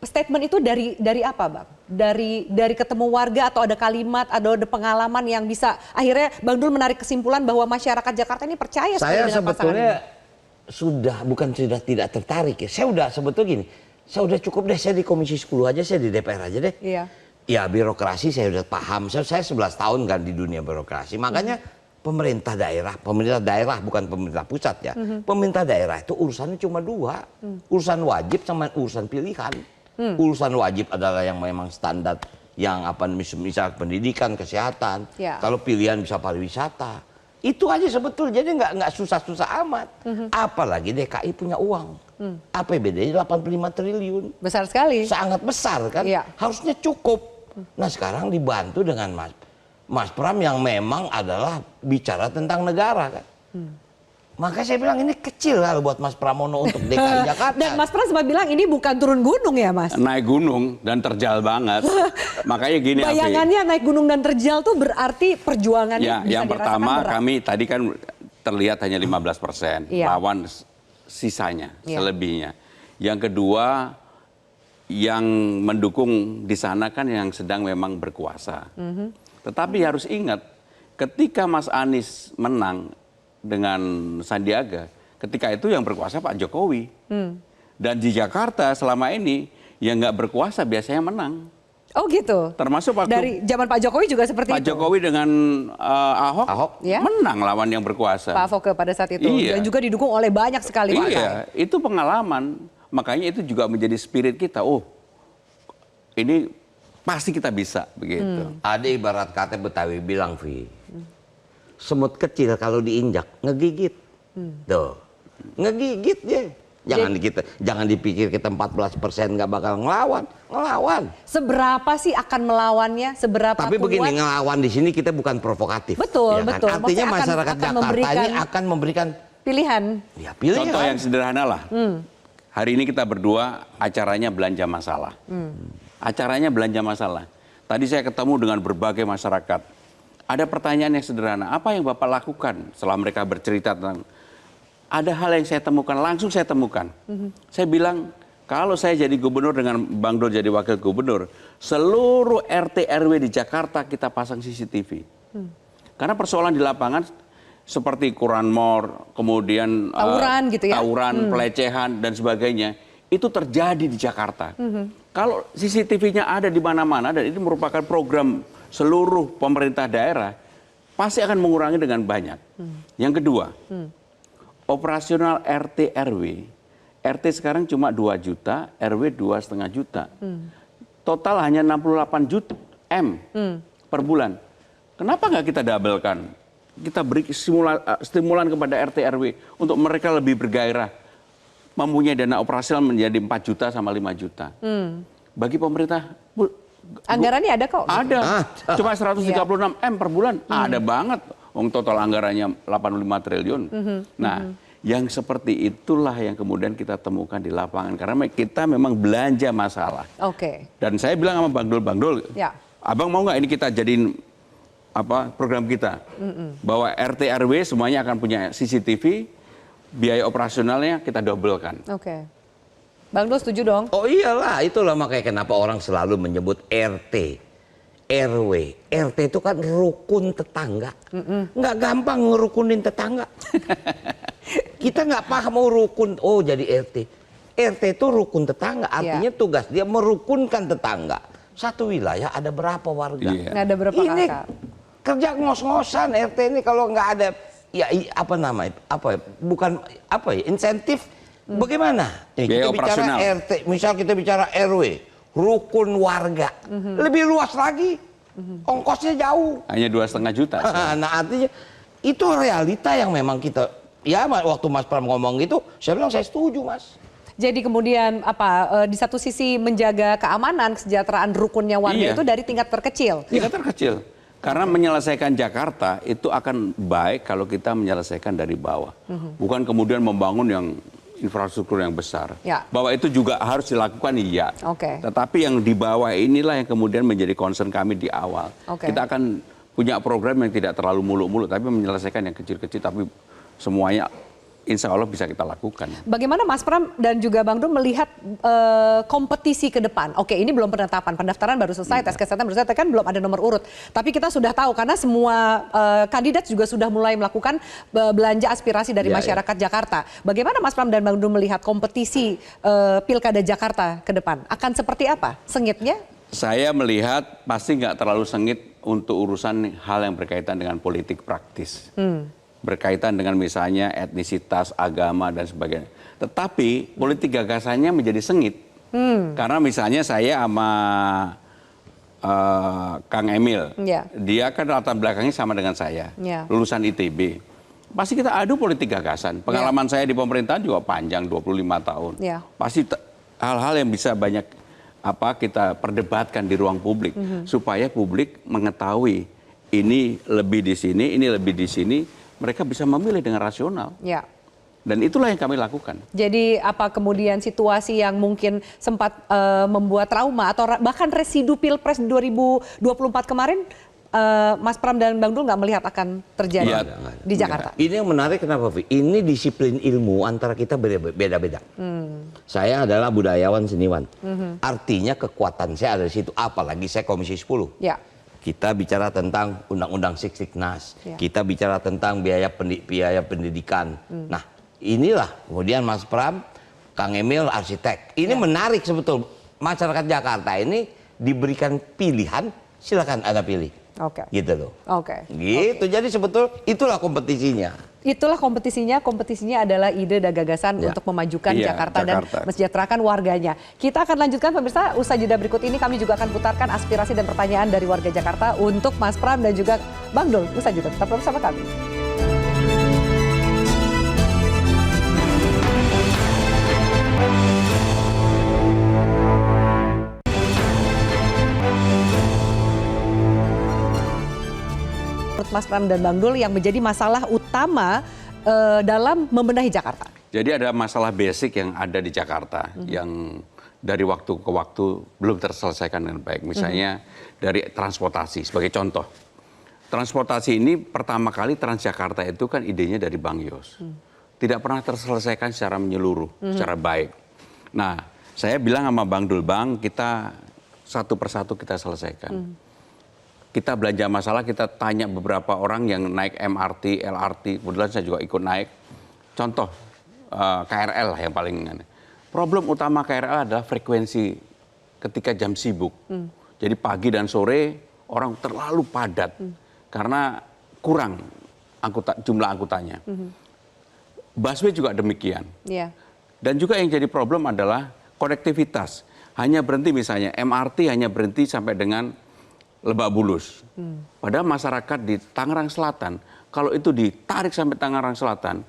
statement itu dari apa, Bang? Dari ketemu warga atau ada kalimat, ada pengalaman yang bisa akhirnya Bang Dul menarik kesimpulan bahwa masyarakat Jakarta ini percaya saya dengan sebetulnya bukan sudah tidak tertarik ya. Saya udah sebetulnya gini. Saya udah cukup deh, saya di Komisi 10 aja, saya di DPR aja deh. Iya. Ya birokrasi saya udah paham. Saya 11 tahun kan di dunia birokrasi. Makanya pemerintah daerah bukan pemerintah pusat ya. Pemerintah daerah itu urusannya cuma 2. Urusan wajib sama urusan pilihan. Urusan wajib adalah yang memang standar yang misal pendidikan, kesehatan. Ya. Kalau pilihan bisa pariwisata. Itu aja sebetulnya, jadi nggak susah-susah amat. Apalagi DKI punya uang. APBD-nya 85 triliun. Besar sekali. Sangat besar kan. Ya. Harusnya cukup. Nah sekarang dibantu dengan Mas Pram yang memang adalah bicara tentang negara kan. Makanya saya bilang ini kecil kalau buat Mas Pramono untuk DKI Jakarta. Dan Mas Pras sempat bilang ini bukan turun gunung ya Mas? Naik gunung dan terjal banget. Makanya gini, Afi. Bayangannya naik gunung dan terjal tuh berarti perjuangannya Ya, bisa yang dirasakan pertama berat. kami tadi kan terlihat hanya 15%, Iya. lawan sisanya, Iya. selebihnya. Yang kedua, yang mendukung di sana kan yang sedang memang berkuasa. Tetapi harus ingat, ketika Mas Anies menang dengan Sandiaga, ketika itu yang berkuasa Pak Jokowi. Dan di Jakarta selama ini yang nggak berkuasa biasanya menang. Oh gitu. Termasuk waktu Dari zaman Pak Jokowi juga seperti Pak itu. Jokowi dengan Ahok, Ya. menang lawan yang berkuasa. Pak Foke pada saat itu. Iya. Dan juga didukung oleh banyak sekali partai. Iya, itu pengalaman. Makanya itu juga menjadi spirit kita. Oh, ini pasti kita bisa begitu. Ada ibarat kata Betawi bilang, Vi, semut kecil kalau diinjak ngegigit. Tuh, ngegigit dia. Jangan dipikir kita 14% nggak bakal ngelawan. Seberapa sih akan melawannya? Seberapa Tapi kuat? begini, ngelawan di sini kita bukan provokatif. Betul, ya kan? betul. Artinya Maksudnya masyarakat akan Jakarta ini akan memberikan pilihan. ya pilihan. Contoh yang sederhana lah. Hari ini kita berdua acaranya belanja masalah. Acaranya belanja masalah. Tadi saya ketemu dengan berbagai masyarakat. Ada pertanyaan yang sederhana. Apa yang Bapak lakukan setelah mereka bercerita tentang... Ada hal yang saya temukan, langsung saya temukan. Saya bilang, kalau saya jadi gubernur dengan Bang Dol jadi wakil gubernur, seluruh RT RW di Jakarta kita pasang CCTV. Karena persoalan di lapangan seperti curanmor, kemudian Tawuran gitu ya? tawuran, pelecehan dan sebagainya, itu terjadi di Jakarta. Kalau CCTV-nya ada di mana-mana dan ini merupakan program seluruh pemerintah daerah, pasti akan mengurangi dengan banyak. Yang kedua, operasional RT RW, RT sekarang cuma 2 juta, RW 2,5 juta. Total hanya 68 juta M per bulan. Kenapa nggak kita doublekan? Kita beri stimulan kepada RT RW untuk mereka lebih bergairah mempunyai dana operasional menjadi 4 juta sama 5 juta. Bagi pemerintah Anggarannya ada kok. ada. Cuma 136 M per bulan. Ada banget. Total anggarannya 85 triliun. Nah, yang seperti itulah yang kemudian kita temukan di lapangan. Karena kita memang belanja masalah. Oke. Dan saya bilang sama Bang Dol, Ya. Abang mau nggak ini kita jadiin program kita? Bahwa RT RW semuanya akan punya CCTV, biaya operasionalnya kita dobelkan. Oke. Bang Dol setuju dong? Oh iyalah, itulah makanya kenapa orang selalu menyebut RT, RW. RT itu kan rukun tetangga. Nggak gampang ngerukunin tetangga. Kita nggak paham mau rukun, oh jadi RT. RT itu rukun tetangga, artinya tugas dia merukunkan tetangga. Satu wilayah ada berapa warga? Iya. Nggak ada berapa Ini kakak. kerja ngos-ngosan RT ini kalau nggak ada insentif bagaimana? Biaya Kita bicara operasional. RT, misal kita bicara RW, rukun warga, lebih luas lagi, ongkosnya jauh. Hanya 2,5 juta. Nah artinya itu realita yang memang kita, ya waktu Mas Pram ngomong gitu, saya bilang saya setuju Mas. Jadi kemudian di satu sisi menjaga keamanan, kesejahteraan rukunnya warga Iya. itu dari tingkat terkecil. Tingkat terkecil. Karena menyelesaikan Jakarta itu akan baik kalau kita menyelesaikan dari bawah. Bukan kemudian membangun yang infrastruktur yang besar. Ya. Bahwa itu juga harus dilakukan, iya. Oke. Tetapi yang di bawah inilah yang kemudian menjadi concern kami di awal. Oke. Kita akan punya program yang tidak terlalu muluk-muluk, tapi menyelesaikan yang kecil-kecil, tapi semuanya insya Allah bisa kita lakukan. Bagaimana Mas Pram dan juga Bang Dul melihat kompetisi ke depan? Oke, ini belum penetapan, pendaftaran baru selesai, tes kesehatan baru selesai, kan belum ada nomor urut. Tapi kita sudah tahu karena semua kandidat juga sudah mulai melakukan belanja aspirasi dari masyarakat Jakarta. Bagaimana Mas Pram dan Bang Dul melihat kompetisi Pilkada Jakarta ke depan? Akan seperti apa? Sengitnya? Saya melihat pasti nggak terlalu sengit untuk urusan hal yang berkaitan dengan politik praktis. Berkaitan dengan misalnya etnisitas, agama, dan sebagainya. Tetapi politik gagasannya menjadi sengit. Karena misalnya saya sama Kang Emil, dia kan latar belakangnya sama dengan saya, lulusan ITB. Pasti kita adu politik gagasan. Pengalaman saya di pemerintahan juga panjang, 25 tahun. Pasti hal-hal yang bisa banyak kita perdebatkan di ruang publik. Supaya publik mengetahui ini lebih di sini, ini lebih di sini. mereka bisa memilih dengan rasional. Ya. Dan itulah yang kami lakukan. Jadi apa kemudian situasi yang mungkin sempat membuat trauma atau bahkan residu Pilpres 2024 kemarin, Mas Pram dan Bang Dul nggak melihat akan terjadi di Jakarta? Ini yang menarik kenapa, Vi? Ini disiplin ilmu antara kita beda-beda. Saya adalah budayawan seniwan. Artinya kekuatan saya ada di situ. Apalagi saya Komisi 10. Ya. Kita bicara tentang Undang-Undang Siktiknas. Ya. Kita bicara tentang biaya pendidikan. Nah, inilah kemudian Mas Pram, Kang Emil arsitek. Ini menarik sebetulnya. Masyarakat Jakarta ini diberikan pilihan, silakan Anda pilih. Oke. Gitu loh. Oke. Gitu. Jadi sebetulnya itulah kompetisinya. Itulah kompetisinya. Kompetisinya adalah ide dan gagasan untuk memajukan Iya, Jakarta dan Jakarta. mensejahterakan warganya. Kita akan lanjutkan pemirsa, usai jeda berikut ini kami juga akan putarkan aspirasi dan pertanyaan dari warga Jakarta untuk Mas Pram dan juga Bang Dul. Usai jeda, tetap bersama kami. Menurut Mas Pram dan Bang Dul yang menjadi masalah utama dalam membenahi Jakarta? Jadi ada masalah basic yang ada di Jakarta yang dari waktu ke waktu belum terselesaikan dengan baik. Misalnya dari transportasi sebagai contoh. Transportasi ini pertama kali Transjakarta itu kan idenya dari Bang Yos. Tidak pernah terselesaikan secara menyeluruh, secara baik. Nah, saya bilang sama Bang Dul, Bang, kita satu persatu kita selesaikan. Kita belanja masalah, kita tanya beberapa orang yang naik MRT, LRT, kebetulan saya juga ikut naik. Contoh, KRL yang paling aneh. Problem utama KRL adalah frekuensi ketika jam sibuk. Jadi pagi dan sore orang terlalu padat karena kurang jumlah angkutannya. Busway juga demikian. Iya. Dan juga yang jadi problem adalah konektivitas. Hanya berhenti misalnya, MRT hanya berhenti sampai dengan Lebak Bulus. Padahal masyarakat di Tangerang Selatan, kalau itu ditarik sampai Tangerang Selatan,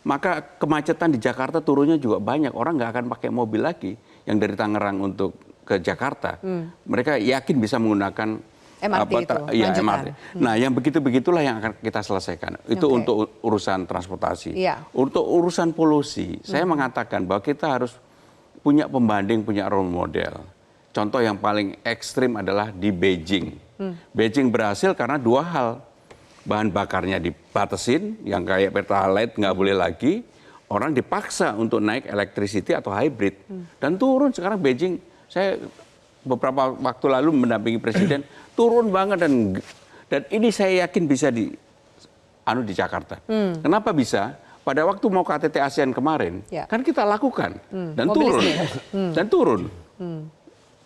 maka kemacetan di Jakarta turunnya juga banyak. Orang nggak akan pakai mobil lagi yang dari Tangerang untuk ke Jakarta. Mereka yakin bisa menggunakan MRT itu, ya, lanjutan. MRT. Nah, yang begitu-begitulah yang akan kita selesaikan. Itu untuk urusan transportasi. Iya. Untuk urusan polusi, saya mengatakan bahwa kita harus punya pembanding, punya role model. Contoh yang paling ekstrim adalah di Beijing. Beijing berhasil karena dua hal. Bahan bakarnya dibatasin, yang kayak Pertalite nggak boleh lagi. Orang dipaksa untuk naik electricity atau hybrid. Dan turun sekarang Beijing. Saya beberapa waktu lalu mendampingi presiden, turun banget dan ini saya yakin bisa di Jakarta. Kenapa bisa? Pada waktu mau KTT ASEAN kemarin, kan kita lakukan dan turun. Dan turun.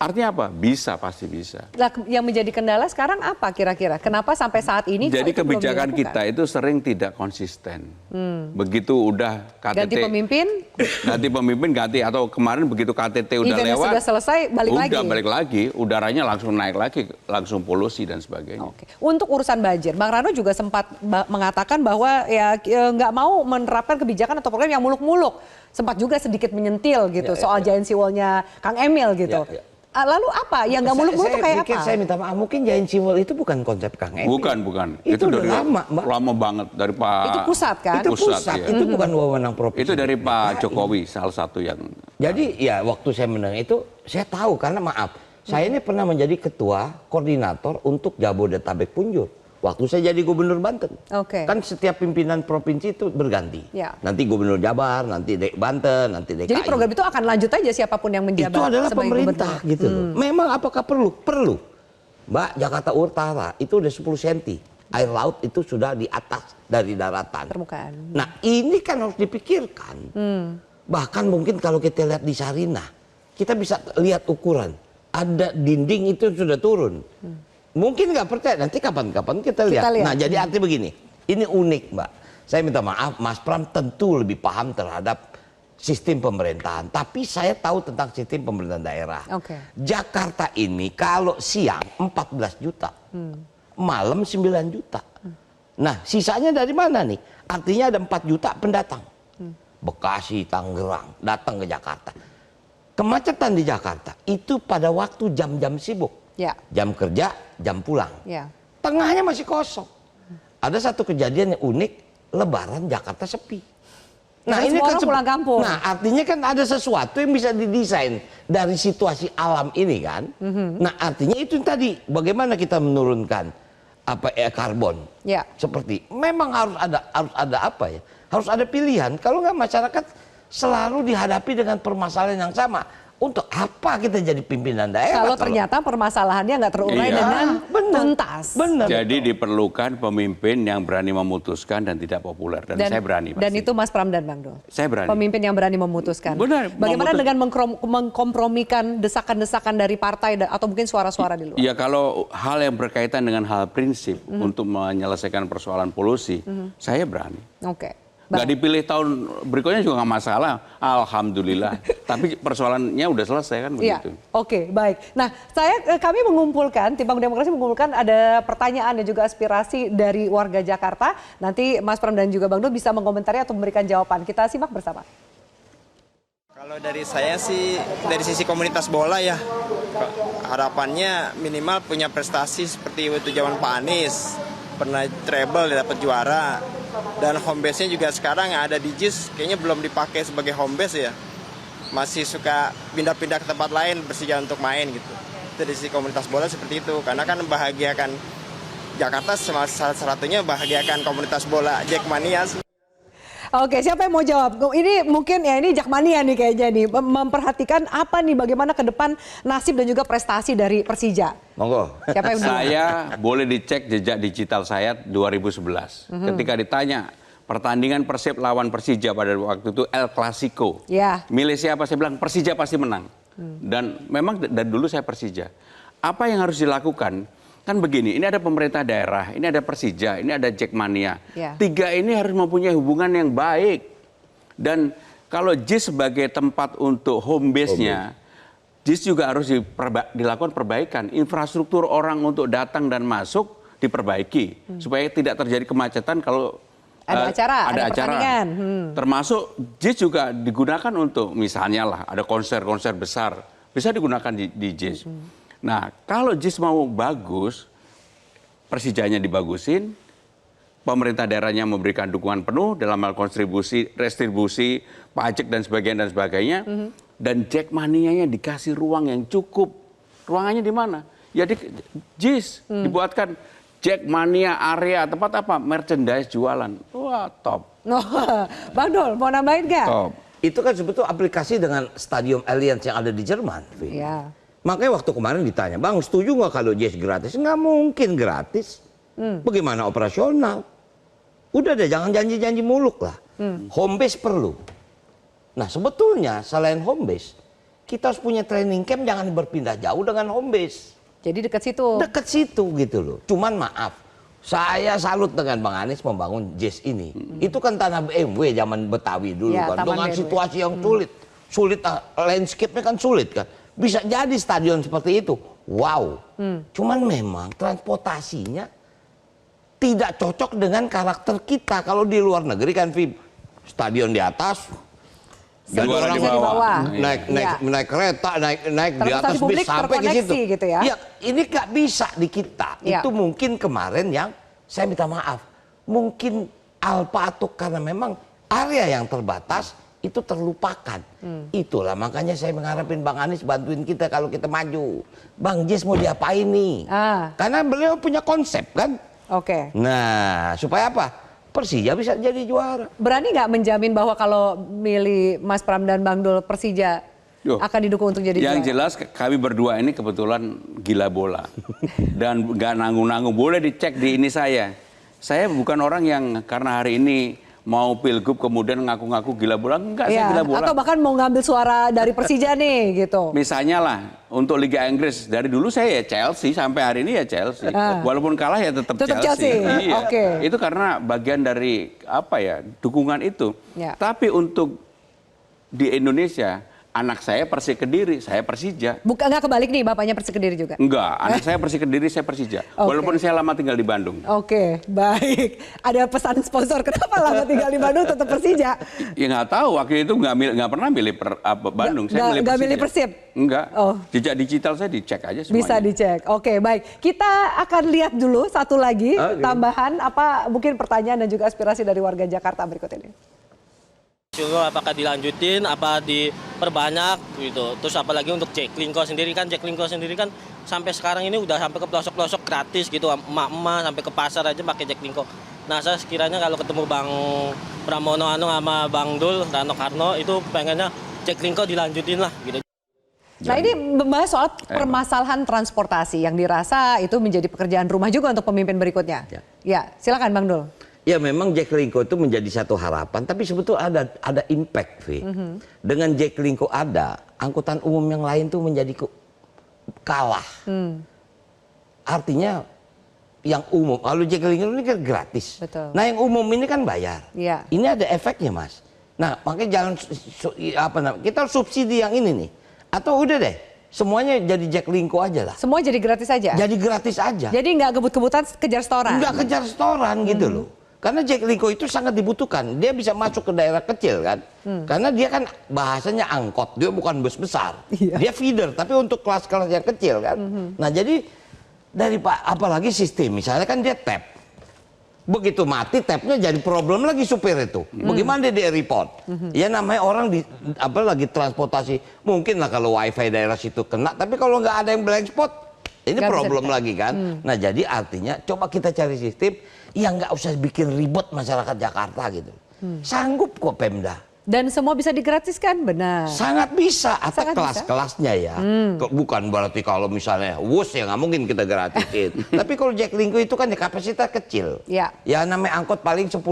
Artinya apa? Bisa, pasti bisa. Nah, yang menjadi kendala sekarang apa kira-kira? Kenapa sampai saat ini? Jadi itu belum kebijakan dilakukan? kita itu sering tidak konsisten. Begitu udah KTT Ganti pemimpin, ganti atau kemarin begitu KTT udah eventnya lewat, sudah selesai, balik lagi. udah balik lagi, udaranya langsung naik lagi, langsung polusi dan sebagainya. Oke. Untuk urusan banjir, Bang Rano juga sempat mengatakan bahwa ya nggak mau menerapkan kebijakan atau program yang muluk-muluk. Sempat juga sedikit menyentil gitu soal giant sea-wall-nya Kang Emil gitu. Lalu apa? Yang nggak muluk-muluk itu kayak apa? Saya minta maaf, mungkin giant sea wall itu bukan konsep Kang Emil. Bukan. Itu udah dari lama, Mbak. Lama banget dari Pak. Itu pusat kan? Itu pusat, ya. itu bukan wewenang provinsi. Itu dari Pak Jokowi, salah satu yang. Jadi ya waktu saya mendengar itu, saya tahu karena maaf, saya ini pernah menjadi ketua koordinator untuk Jabodetabek Punjur. Waktu saya jadi gubernur Banten. Oke. Kan setiap pimpinan provinsi itu berganti. Ya. Nanti gubernur Jabar, nanti Banten, nanti DKI. Jadi program itu akan lanjut aja siapapun yang menjabat Itu adalah sebagai pemerintah gubernur. gitu loh. Memang apakah perlu? Perlu. Mbak, Jakarta Utara itu udah 10 cm. Air laut itu sudah di atas dari daratan. Permukaan. Nah ini kan harus dipikirkan. Bahkan mungkin kalau kita lihat di Sarinah, kita bisa lihat ukuran. Ada dinding itu sudah turun. Mungkin nggak percaya, nanti kapan-kapan kita lihat. Nah jadi arti begini, ini unik Mbak. Saya minta maaf, Mas Pram tentu lebih paham terhadap sistem pemerintahan. Tapi saya tahu tentang sistem pemerintahan daerah. Jakarta ini kalau siang 14 juta, malam 9 juta. Nah sisanya dari mana nih? Artinya ada 4 juta pendatang. Bekasi, Tangerang, datang ke Jakarta. Kemacetan di Jakarta itu pada waktu jam-jam sibuk. Jam kerja, jam pulang. Tengahnya masih kosong. Ada satu kejadian yang unik, Lebaran Jakarta sepi. Karena semua orang pulang kampung. Nah, artinya kan ada sesuatu yang bisa didesain dari situasi alam ini kan. Nah, artinya itu tadi bagaimana kita menurunkan karbon. Ya. Seperti memang harus ada apa ya? Harus ada pilihan. Kalau nggak masyarakat selalu dihadapi dengan permasalahan yang sama. Untuk apa kita jadi pimpinan daerah? Kalau ternyata permasalahannya nggak terurai dengan tuntas. Benar. Jadi diperlukan pemimpin yang berani memutuskan dan tidak populer. Dan saya berani. Dan itu Mas Pram dan Bang Dul. Saya berani. Pemimpin yang berani memutuskan. Benar, Bagaimana dengan mengkompromikan desakan-desakan dari partai atau mungkin suara-suara di luar? Ya kalau hal yang berkaitan dengan hal prinsip untuk menyelesaikan persoalan polusi, saya berani. Oke. Nggak dipilih tahun berikutnya juga nggak masalah, alhamdulillah. Tapi persoalannya udah selesai kan begitu. Iya, oke, baik. Nah, kami mengumpulkan, Tim Bangun Demokrasi mengumpulkan ada pertanyaan dan juga aspirasi dari warga Jakarta. Nanti Mas Pram dan juga Bang Dul bisa mengomentari atau memberikan jawaban. Kita simak bersama. Kalau dari saya sih, dari sisi komunitas bola ya, harapannya minimal punya prestasi seperti waktu zaman Pak Anies. Pernah treble, dapat juara. Dan home base-nya juga sekarang yang ada di JIS kayaknya belum dipakai sebagai home base ya. Masih suka pindah-pindah ke tempat lain Persija untuk main gitu. Itu dari sisi komunitas bola seperti itu. Karena kan membahagiakan Jakarta salah satunya bahagiakan komunitas bola Jackmania sih. Oke, siapa yang mau jawab? Ini mungkin ya ini Jackmania nih kayaknya nih. Memperhatikan apa nih bagaimana ke depan nasib dan juga prestasi dari Persija. Monggo. Siapa yang dulu? Saya boleh dicek jejak digital saya 2011. Ketika ditanya pertandingan Persib lawan Persija pada waktu itu El Clasico. Ya. Milih siapa? Saya bilang Persija pasti menang. Dan memang dari dulu saya Persija. Apa yang harus dilakukan? Kan begini, ini ada pemerintah daerah, ini ada Persija, ini ada Jackmania. Ya. Tiga ini harus mempunyai hubungan yang baik. Dan kalau JIS sebagai tempat untuk home base-nya, JIS juga harus dilakukan perbaikan. Infrastruktur orang untuk datang dan masuk diperbaiki. Supaya tidak terjadi kemacetan kalau ada acara. Pertandingan. Termasuk JIS juga digunakan untuk misalnya lah ada konser-konser besar. Bisa digunakan di JIS. Nah, kalau JIS mau bagus, Persijanya dibagusin, pemerintah daerahnya memberikan dukungan penuh dalam hal kontribusi, restribusi, pajak dan sebagainya, dan Jackmania-nya dikasih ruang yang cukup. Ruangannya di mana? Ya di JIS, dibuatkan Jackmania area, tempat apa? Merchandise jualan. Wah, top. Bang Dul, mau nambahin nggak? Top. Itu kan sebetulnya aplikasi dengan Stadium Allianz yang ada di Jerman. Iya. Makanya waktu kemarin ditanya, Bang setuju nggak kalau JIS gratis? Nggak mungkin gratis. Bagaimana operasional? Udah deh, jangan janji-janji muluk lah. Home base perlu. Nah sebetulnya selain home base, kita harus punya training camp, jangan berpindah jauh dengan home base. Jadi dekat situ. Dekat situ gitu loh. Cuman maaf, saya salut dengan Bang Anies membangun JIS ini. Itu kan tanah BMW zaman Betawi dulu Ya, kan. Taman Dengan BMW. situasi yang sulit. Landscape-nya kan sulit kan. Bisa jadi stadion seperti itu. Wow. Cuman memang transportasinya tidak cocok dengan karakter kita. Kalau di luar negeri kan, Vib, stadion di atas, dan Juara orang di bawah. naik kereta, naik di atas Transportasi bis publik sampai ke situ. terkoneksi gitu ya. Ya, ini nggak bisa di kita. Ya. Itu mungkin kemarin yang saya minta maaf. Mungkin Alpatuk karena memang area yang terbatas itu terlupakan. Itulah makanya saya mengharapin Bang Anies bantuin kita kalau kita maju. Bang JIS mau diapain nih? Karena beliau punya konsep kan. Oke. Nah, supaya apa? Persija bisa jadi juara. Berani nggak menjamin bahwa kalau milih Mas Pram dan Bang Dul Persija akan didukung untuk jadi Yang juara? jelas kami berdua ini kebetulan gila bola. Dan nggak nanggung-nanggung. Boleh dicek di ini saya. Saya bukan orang yang karena hari ini mau pilgub kemudian ngaku-ngaku gila bola. Enggak, saya gila bola. Atau bahkan mau ngambil suara dari Persija nih gitu. Misalnya lah, untuk Liga Inggris, dari dulu saya ya Chelsea, sampai hari ini ya Chelsea. Walaupun kalah ya tetap Chelsea. Iya. Oke. Itu karena bagian dari apa ya, dukungan itu. Ya. Tapi untuk di Indonesia, Anak saya Persik Kediri, saya Persija. Bukan, nggak kebalik nih, bapaknya Persik Kediri juga? Enggak, anak saya Persik Kediri, saya Persija. Oke. Walaupun saya lama tinggal di Bandung. Oke, baik. Ada pesan sponsor, kenapa lama tinggal di Bandung tetap Persija? Ya nggak tahu, waktu itu nggak pernah milih Bandung. Saya Nggak milih Persib? Enggak. Oh. Jejak digital saya dicek aja semuanya. Bisa dicek. Oke, baik. Kita akan lihat dulu satu lagi tambahan apa mungkin pertanyaan dan juga aspirasi dari warga Jakarta berikut ini. Apakah dilanjutin, apa diperbanyak gitu. Terus apalagi untuk Jaklingko sendiri kan sampai sekarang ini udah sampai ke pelosok-pelosok gratis gitu. Emak-emak sampai ke pasar aja pakai Jaklingko. Nah, saya sekiranya kalau ketemu Bang Pramono sama Bang Dul, Rano Karno itu pengennya Jaklingko dilanjutin lah gitu. Nah, ini membahas soal permasalahan transportasi yang dirasa itu menjadi pekerjaan rumah juga untuk pemimpin berikutnya. Ya, silakan Bang Dul. Ya memang Jaklingko itu menjadi satu harapan, tapi sebetulnya ada impact, Vi. Dengan Jaklingko ada, angkutan umum yang lain tuh menjadi kalah. Artinya yang umum, lalu Jaklingko ini kan gratis. Betul. Nah yang umum ini kan bayar. Iya. Ini ada efeknya, Mas. Nah makanya jangan kita harus subsidi yang ini nih. Atau udah deh, semuanya jadi Jaklingko aja lah. Semua jadi gratis aja? Jadi gratis aja. Jadi nggak kebut-kebutan kejar setoran? Nggak kejar setoran gitu loh. Karena Jaklingko itu sangat dibutuhkan. Dia bisa masuk ke daerah kecil kan. Karena dia kan bahasanya angkot. Dia bukan bus besar. Dia feeder. Tapi untuk kelas-kelas yang kecil kan. Nah jadi apalagi sistem. Misalnya kan dia tap. Begitu mati tapnya jadi problem lagi supir itu. Bagaimana dia report? Ya namanya orang apalagi transportasi. Mungkin lah kalau wifi daerah situ kena. Tapi kalau nggak ada yang blank spot. Ini Gak problem lagi kan. Nah jadi artinya coba kita cari sistem yang nggak usah bikin ribet masyarakat Jakarta gitu. Sanggup kok Pemda. Dan semua bisa digratiskan, benar. Sangat bisa, atau Sangat kelas-kelasnya ya. Bukan berarti kalau misalnya WUS ya nggak mungkin kita gratisin. Tapi kalau Jaklingko itu kan ya kapasitas kecil. Ya. Ya namanya angkot paling 10-12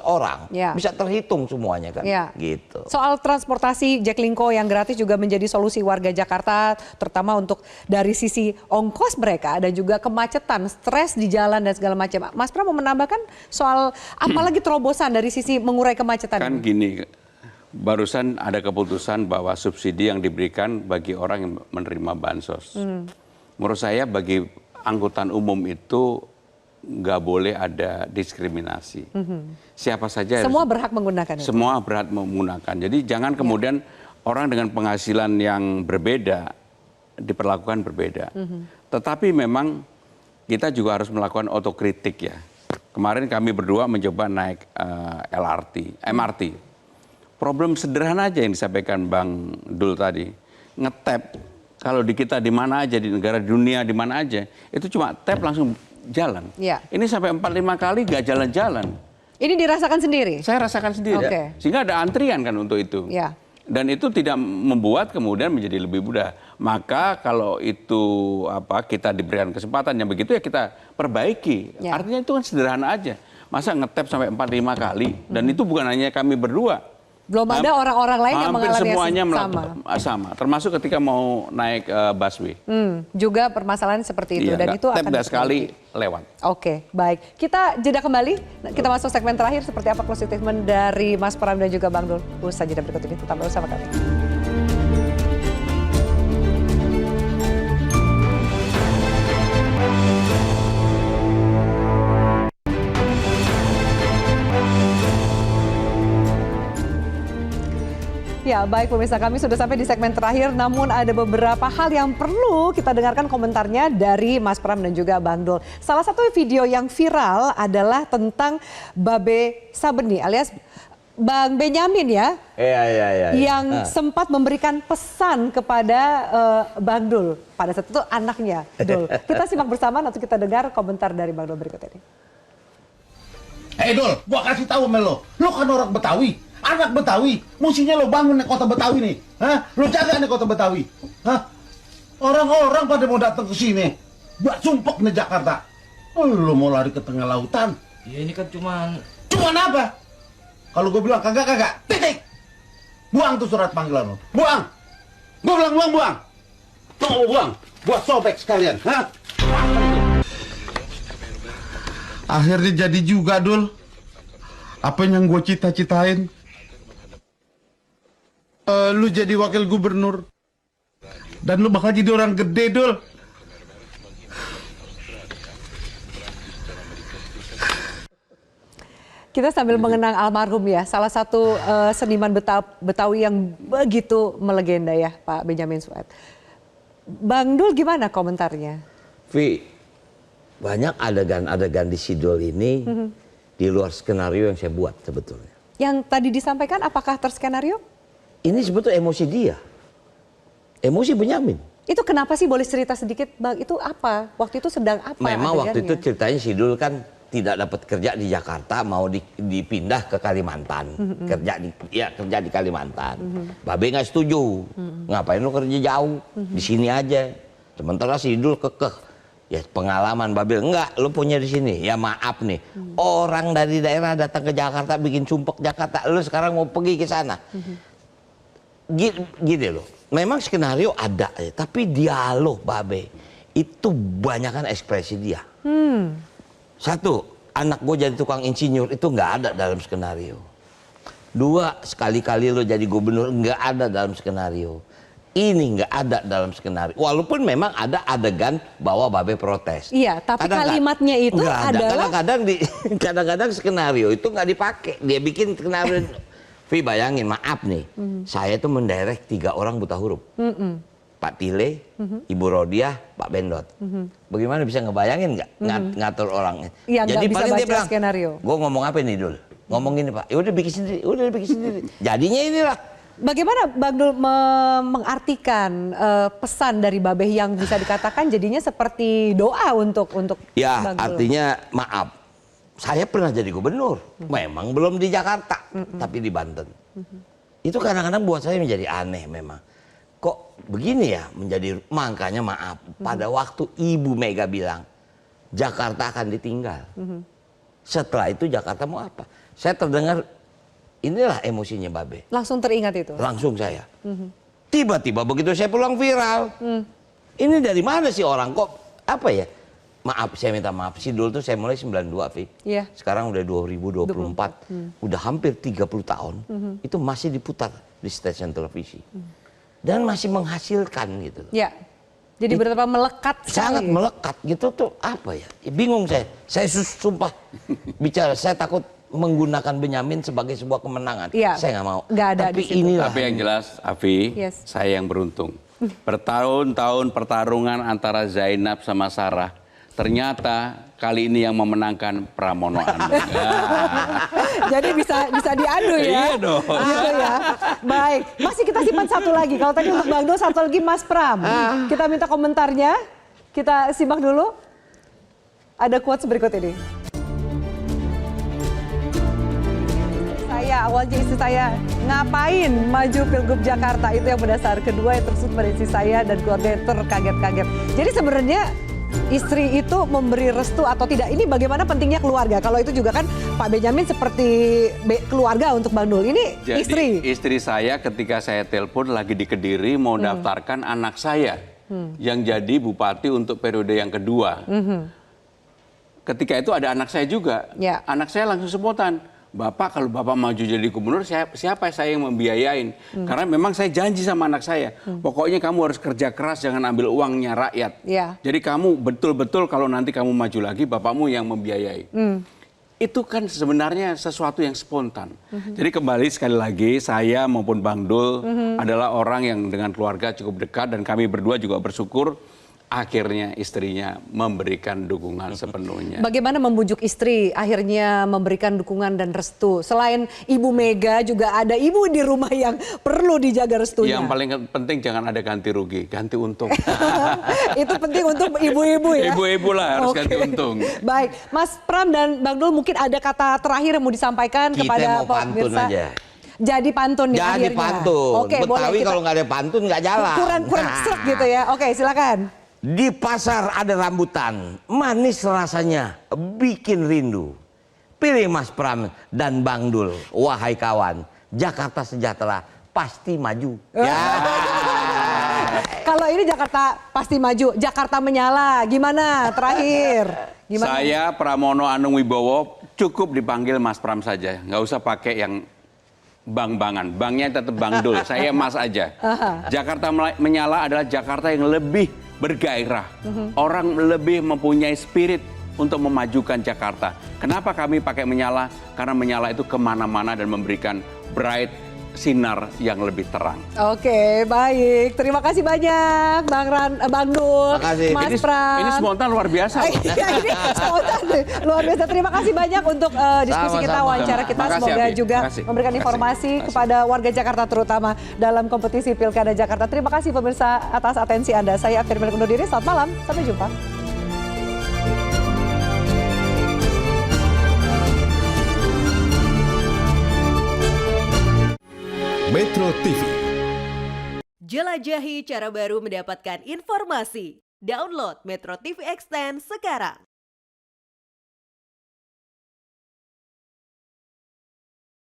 orang. Ya. Bisa terhitung semuanya kan. Ya. Gitu. Soal transportasi Jaklingko yang gratis juga menjadi solusi warga Jakarta, terutama untuk dari sisi ongkos mereka dan juga kemacetan, stres di jalan dan segala macam. Mas Pram mau menambahkan soal apalagi terobosan dari sisi mengurai kemacetan? Kan gini, barusan ada keputusan bahwa subsidi yang diberikan bagi orang yang menerima bansos. Menurut saya bagi angkutan umum itu nggak boleh ada diskriminasi. Siapa saja Semua berhak menggunakan itu. Semua berhak menggunakan. Jadi jangan kemudian orang dengan penghasilan yang berbeda diperlakukan berbeda. Tetapi memang kita juga harus melakukan otokritik ya. Kemarin kami berdua mencoba naik MRT. Problem sederhana aja yang disampaikan Bang Dul tadi. Ngetap, kalau di kita di mana aja, di negara dunia di mana aja, itu cuma tap langsung jalan. Ya. Ini sampai 4-5 kali nggak jalan-jalan. Ini dirasakan sendiri? Saya rasakan sendiri. Oke. Sehingga ada antrian kan untuk itu. Ya. Dan itu tidak membuat kemudian menjadi lebih mudah. Maka kalau itu kita diberikan kesempatan yang begitu ya kita perbaiki. Ya. Artinya itu kan sederhana aja. Masa ngetap sampai 4-5 kali dan itu bukan hanya kami berdua. Belum ada orang-orang lain yang mengalami semuanya sama. Termasuk ketika mau naik busway. Juga permasalahan seperti itu Iya, dan itu tap akan nggak sekali lewat. Oke, baik. Kita jeda kembali. Kita masuk segmen terakhir seperti apa closing statement dari Mas Pram dan juga Bang Dul. Usaha jeda berikut ini tetap bersama kami. Ya, baik pemirsa, kami sudah sampai di segmen terakhir, namun ada beberapa hal yang perlu kita dengarkan komentarnya dari Mas Pram dan juga Bang Dul. Salah satu video yang viral adalah tentang Babe Sabeni alias Bang Benyamin ya, yang sempat memberikan pesan kepada Bang Dul pada saat itu anaknya Dul. Kita simak bersama, nanti kita dengar komentar dari Bang Dul berikut ini. Hei Dul, gua kasih tahu sama lo kan orang Betawi. Anak Betawi, mestinya lo bangun nih kota Betawi nih. Hah? Lo jaga nih kota Betawi. Hah? Orang-orang pada mau datang ke sini buat sumpek nih Jakarta. Oh, lo mau lari ke tengah lautan? Ya ini kan cuman apa? Kalau gue bilang kagak, titik. Buang tuh surat panggilan lo. Buang. Gue bilang buang. Tunggu buang. Buat sobek sekalian. Hah? Akhirnya jadi juga, Dul. Apa yang gue cita-citain? Lu jadi wakil gubernur. Dan lu bakal jadi orang gede, Dul. Kita sambil mengenang almarhum ya, salah satu seniman Betawi yang begitu melegenda ya, Pak Benyamin Sueb. Bang Dul gimana komentarnya? Vi, banyak adegan-adegan di Sidul ini di luar skenario yang saya buat sebetulnya. Yang tadi disampaikan apakah terskenario? Ini sebetulnya emosi dia. Emosi Benyamin. Itu kenapa sih, boleh cerita sedikit Bang, itu apa? Waktu itu sedang apa Memang waktu itu adegannya? ceritanya Sidul kan tidak dapat kerja di Jakarta, mau dipindah ke Kalimantan. Kerja di Kalimantan. Babe nggak setuju. Ngapain lu kerja jauh? Di sini aja. Sementara Sidul kekeh. Ya pengalaman Babe, enggak, lu punya di sini. Ya maaf nih. Orang dari daerah datang ke Jakarta bikin sumpek Jakarta, lu sekarang mau pergi ke sana. Gini loh. Memang skenario ada ya, tapi dialog Babe itu banyakkan ekspresi dia. Satu, anak gue jadi tukang insinyur itu nggak ada dalam skenario. Dua, sekali-kali lo jadi gubernur nggak ada dalam skenario. Ini nggak ada dalam skenario. Walaupun memang ada adegan bahwa Babe protes. Iya, tapi kalimatnya itu nggak ada. adalah Kadang-kadang skenario itu nggak dipakai. Dia bikin skenario. Vi, bayangin, maaf nih, saya tuh mendirect 3 orang buta huruf. Pak Tile, Ibu Rodiah, Pak Bendot. Bagaimana bisa ngebayangin nggak ngatur orangnya? Iya, nggak Jadi bisa paling dia baca bilang, skenario. gue ngomong apa nih Dul? Ngomong gini Pak, ya udah bikin sendiri, Jadinya inilah. Bagaimana Bang Dul mengartikan pesan dari Babe yang bisa dikatakan jadinya seperti doa untuk Ya, Bang Dul? artinya maaf, saya pernah jadi gubernur. Memang belum di Jakarta, tapi di Banten. Itu kadang-kadang buat saya menjadi aneh memang. Kok begini ya menjadi, makanya maaf pada waktu Ibu Mega bilang Jakarta akan ditinggal, setelah itu Jakarta mau apa, saya terdengar inilah emosinya Babe, Langsung teringat itu? langsung saya tiba-tiba begitu saya pulang viral, ini dari mana sih orang kok apa ya, maaf saya minta maaf, Sidul tuh saya mulai 92 Vi, Iya. sekarang udah 2024, udah hampir 30 tahun, itu masih diputar di stasiun televisi. Dan masih menghasilkan gitu. Ya, jadi betapa melekat sekali. Sangat melekat gitu tuh apa ya? Bingung saya. Saya sumpah bicara, saya takut menggunakan Benyamin sebagai sebuah kemenangan. Iya, Saya nggak mau. nggak ada Tapi di situ. inilah. Tapi yang jelas, Afi, Yes. saya yang beruntung. Bertahun-tahun pertarungan antara Zainab sama Sarah, ternyata kali ini yang memenangkan Pramono Anung. Jadi bisa diadu ya. Iya dong. Gitu ya. Baik, masih kita simpan satu lagi. Kalau tadi untuk Bang Dul, satu lagi Mas Pram. Kita minta komentarnya. Kita simak dulu. Ada quotes berikut ini. Awalnya istri saya ngapain maju Pilgub Jakarta, itu yang mendasar. Kedua yang tersebut pada istri saya dan keluarga yang terkaget-kaget. Jadi sebenarnya istri itu memberi restu atau tidak, ini bagaimana pentingnya keluarga. Kalau itu juga kan Pak Benyamin seperti keluarga untuk Bang Dul. Ini Jadi, istri saya ketika saya telepon lagi di Kediri mau daftarkan anak saya yang jadi bupati untuk periode yang kedua. Ketika itu ada anak saya juga. Ya. Anak saya langsung spontan, Bapak kalau Bapak maju jadi gubernur, siapa saya yang membiayain? Karena memang saya janji sama anak saya, pokoknya kamu harus kerja keras, jangan ambil uangnya rakyat. Ya. Jadi kamu betul-betul kalau nanti kamu maju lagi, bapakmu yang membiayai. Itu kan sebenarnya sesuatu yang spontan. Jadi kembali sekali lagi, saya maupun Bang Dul adalah orang yang dengan keluarga cukup dekat, dan kami berdua juga bersyukur akhirnya istrinya memberikan dukungan sepenuhnya. Bagaimana membujuk istri akhirnya memberikan dukungan dan restu? Selain Ibu Mega, juga ada ibu di rumah yang perlu dijaga restunya. Yang paling penting jangan ada ganti rugi, ganti untung. Itu penting untuk ibu-ibu ya? Ibu-ibu lah harus Oke. ganti untung. Baik, Mas Pram dan Bang Dul, mungkin ada kata terakhir yang mau disampaikan Kita kepada mau pantun pemirsa. aja. Jadi pantun nih Jadi akhirnya. pantun. Oke, boleh Betawi kita. kalau nggak ada pantun nggak jalan. Kurang srek gitu ya. Oke, silakan. Di pasar ada rambutan, manis rasanya, bikin rindu. Pilih Mas Pram dan Bang Dul, wahai kawan. Jakarta sejahtera pasti maju. Ya. Kalau ini Jakarta pasti maju, Jakarta menyala. Gimana terakhir? Gimana? Saya Pramono Anung Wibowo cukup dipanggil Mas Pram saja, nggak usah pakai yang bang-bangan, banknya tetap Bang Dul, saya Mas aja. Jakarta Menyala adalah Jakarta yang lebih bergairah, orang lebih mempunyai spirit untuk memajukan Jakarta. Kenapa kami pakai Menyala? Karena Menyala itu kemana-mana dan memberikan bright sinar yang lebih terang. Oke, baik. Terima kasih banyak Bang Dul, Makasih. Mas Pram. Ini spontan luar biasa. Iya, ini spontan luar biasa. Terima kasih banyak untuk diskusi kita, Sama-sama. wawancara kita. Makasih, Semoga Abi. juga Makasih. memberikan Makasih. informasi Makasih. kepada warga Jakarta terutama dalam kompetisi Pilkada Jakarta. Terima kasih pemirsa atas atensi Anda. Saya Firman undur diri. Selamat malam. Sampai jumpa. Metro TV. Jelajahi cara baru mendapatkan informasi. Download Metro TV Extend sekarang.